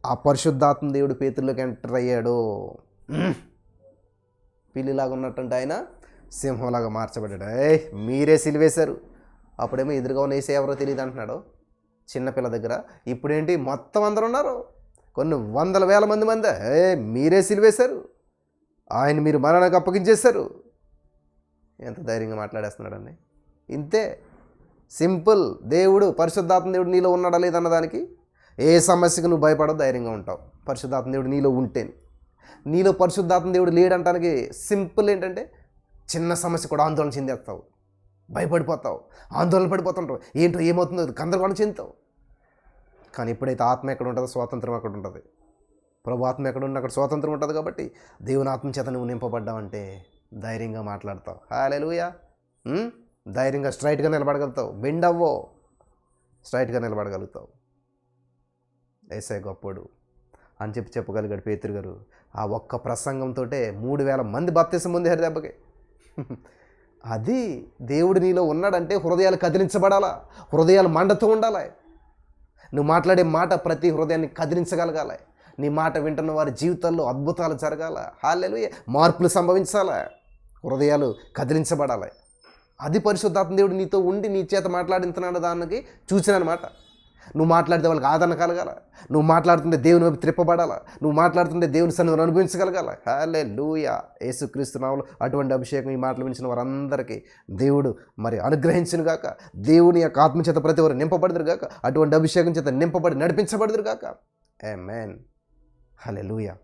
S1: ఆ పరిశుద్ధాత్మ దేవుడు పేతుల్లోకి ఎంటర్ అయ్యాడో, పిల్లిలాగా ఉన్నట్టుంటే ఆయన సింహంలాగా మార్చబడ్డాడు. మీరే సిలివేశారు. అప్పుడేమో ఎదురుగా ఉన్న యేసయ్య ఎవరో తెలియదు అంటున్నాడు చిన్నపిల్ల దగ్గర. ఇప్పుడేంటి మొత్తం అందరూ ఉన్నారు, కొన్ని 100,000 మంది మీరే సిలివేశారు, ఆయన మీరు మరణానికి అప్పగించేశారు. ఎంత ధైర్యంగా మాట్లాడేస్తున్నాడండి. ఇంతే సింపుల్. దేవుడు పరిశుద్ధాత్మ దేవుడు నీలో ఉన్నాడా లేదన్నదానికి ఏ సమస్యకు నువ్వు భయపడవు, ధైర్యంగా ఉంటావు. పరిశుద్ధాత్మ దేవుడు నీలో ఉంటే. నీలో పరిశుద్ధాత్మ దేవుడు లేడంటానికి సింపుల్ ఏంటంటే, చిన్న సమస్య కూడా ఆందోళన చెందేస్తావు, భయపడిపోతావు, ఆందోళన పడిపోతుంటావు, ఏంటో ఏమవుతుందో గందరగోళం చెందుతావు. కానీ ఎప్పుడైతే ఆత్మ ఎక్కడ ఉంటుందో స్వాతంత్రం అక్కడ ఉంటుంది. ప్రభు ఆత్మ ఎక్కడ ఉన్న అక్కడ స్వాతంత్రం ఉంటుంది. కాబట్టి దేవుని ఆత్మ చేత నువ్వు నింపబడ్డావంటే ధైర్యంగా మాట్లాడతావు. హల్లెలూయా. ధైర్యంగా స్ట్రైట్గా నిలబడగలుగుతావు. బెండ్ అవ్వో, స్ట్రైట్గా నిలబడగలుగుతావు. యేసయ్య గొప్పడు అని చెప్పగలిగాడు పేతురు గారు. ఆ ఒక్క ప్రసంగంతో 3,000 మంది బాప్తిసం పొందారు దెబ్బకి. అది దేవుడు నీలో ఉన్నాడంటే హృదయాలు కదిలించబడాలా, హృదయాలు మండుతూ ఉండాలి. నువ్వు మాట్లాడే మాట ప్రతి హృదయాన్ని కదిలించగలగాలి. నీ మాట వింటున్న వారి జీవితాల్లో అద్భుతాలు జరగాల. హల్లెలూయా. మార్పులు సంభవించాలి, హృదయాలు కదిలించబడాలి. అది పరిశుద్ధాత్మ దేవుడు నీతో ఉండి నీ చేత మాట్లాడించున్నాడు దానికి చూసినమాట. నువ్వు మాట్లాడితే వాళ్ళకి ఆదరణ కలగాల, నువ్వు మాట్లాడుతుంటే దేవుని వైపు త్రిప్పబడాలా, నువ్వు మాట్లాడుతుంటే దేవుని సన్నిధిని అనుభవించగలగాల. హల్లెలూయా. యేసుక్రీస్తు నామములో అటువంటి అభిషేకం ఈ మాటలు వినిచిన వారందరికీ దేవుడు మరి అనుగ్రహించును గాక. దేవుని యొక్క ఆత్మచేత ప్రతి వారు నింపబడుదురు గాక. అటువంటి అభిషేకం చేత నింపబడి నడిపించబడుదురు గాక. ఆమేన్. హల్లెలూయా.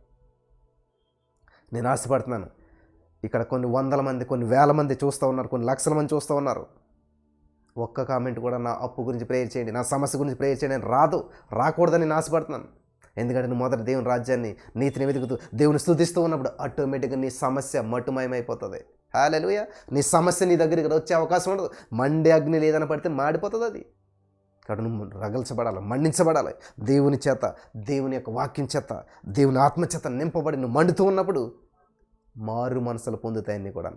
S1: నేను ఆశపడుతున్నాను, ఇక్కడ కొన్ని 100 మంది, కొన్ని 1000 మంది చూస్తూ ఉన్నారు, కొన్ని లక్షల మంది చూస్తూ ఉన్నారు. ఒక్క కామెంట్ కూడా నా అప్పు గురించి ప్రేయర్ చేయండి, నా సమస్య గురించి ప్రేయర్ చేయండి అని రాకూడదని నేను ఆశపడుతున్నాను. ఎందుకంటే నువ్వు మొదట దేవుని రాజ్యాన్ని, నీతిని వెతుకుతూ దేవుని స్తుతిస్తూ ఉన్నప్పుడు ఆటోమేటిక్గా నీ సమస్య మట్టుమయమైపోతుంది. హల్లెలూయా. నీ సమస్య నీ దగ్గరికి వచ్చే అవకాశం ఉండదు. మండే అగ్ని లేదని పడితే మాడిపోతుంది అది. కాబట్టి నువ్వు రగల్చబడాలి, మండించబడాలి. దేవుని చేత, దేవుని యొక్క వాక్యం చేత, దేవుని ఆత్మ చేత నింపబడి నువ్వు మండుతూ ఉన్నప్పుడు మారు మనసులు పొందుతాయని కూడా.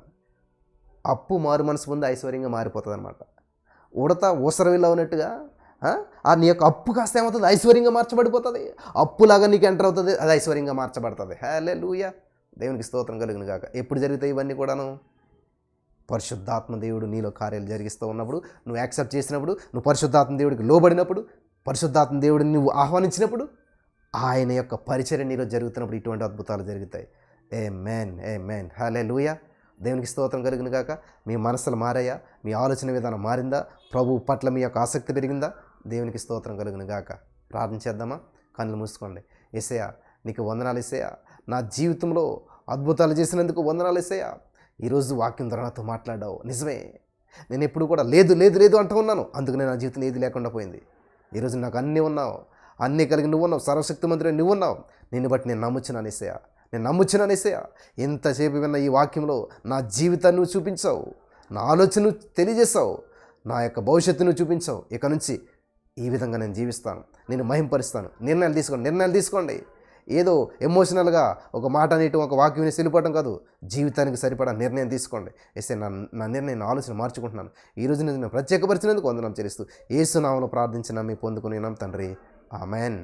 S1: అప్పు మారు మనసు పొంది ఐశ్వర్యంగా మారిపోతుంది అనమాట. ఉడత ఊసరవిల్లా ఉన్నట్టుగా నీ యొక్క అప్పు కాస్త ఏమవుతుంది, ఐశ్వర్యంగా మార్చబడిపోతుంది. అప్పులాగా నీకు ఎంటర్ అవుతుంది, అది ఐశ్వర్యంగా మార్చబడుతుంది. హల్లెలూయా. దేవునికి స్తోత్రం కలుగును గాక. ఎప్పుడు జరుగుతాయి ఇవన్నీ కూడాను? పరిశుద్ధాత్మ దేవుడు నీలో కార్యాలు జరిగిస్తూ ఉన్నప్పుడు, నువ్వు యాక్సెప్ట్ చేసినప్పుడు, నువ్వు పరిశుద్ధాత్మ దేవుడికి లోబడినప్పుడు, పరిశుద్ధాత్మ దేవుడిని నువ్వు ఆహ్వానించినప్పుడు, ఆయన యొక్క పరిచర్య నీలో జరుగుతున్నప్పుడు ఇటువంటి అద్భుతాలు జరుగుతాయి. ఆమేన్, ఆమేన్. హల్లెలూయా. దేవునికి స్తోత్రం కలిగిన గాక. మీ మనసులు మారాయా? మీ ఆలోచన విధానం మారిందా? ప్రభు పట్ల మీ యొక్క ఆసక్తి పెరిగిందా? దేవునికి స్తోత్రం కలుగును గాక. ప్రార్థన చేద్దామా? కళ్ళు మూసుకోండి. యేసయ్యా నీకు వందనాలు యేసయ్యా, నా జీవితంలో అద్భుతాలు చేసినందుకు వందనాలు యేసయ్యా. ఈరోజు వాక్యం ద్వారా నాతో మాట్లాడావు. నిజమే, నేను ఎప్పుడు కూడా లేదు లేదు లేదు అంటూ ఉన్నాను. అందుకనే నా జీవితం ఏది లేకుండా పోయింది. ఈరోజు నాకు అన్నీ ఉన్నావు, అన్నీ కలిగి నువ్వు ఉన్నావు, సర్వశక్తిమంతుడే నువ్వు ఉన్నావు. నిన్ను బట్టి నేను నమ్ముచున్నాను యేసయ్యా, నేను నమ్ముచున్నాను యేసయ్యా. ఎంతసేపు విన్న ఈ వాక్యంలో నా జీవితాన్ని నువ్వు చూపించావు, నా ఆలోచనను తెలియజేశావు, నా యొక్క భవిష్యత్తును చూపించావు. ఇక నుంచి ఈ విధంగా నేను జీవిస్తాను, నేను మహింపరుస్తాను. నిర్ణయాలు తీసుకోండి. ఏదో ఎమోషనల్గా ఒక మాట అనేయటం, ఒక వాక్యం విని వెళ్ళిపోవటం కాదు. జీవితానికి సరిపడా నిర్ణయం తీసుకోండి. ఎస్తే నా నిర్ణయం, నా ఆలోచన మార్చుకుంటున్నాను. ఈరోజు నేను ప్రత్యేకపరిచినందుకు వందనం చెల్లిస్తూ యేసు నామములో ప్రార్థించిన మీ పొందుకుని తండ్రి. ఆమెన్.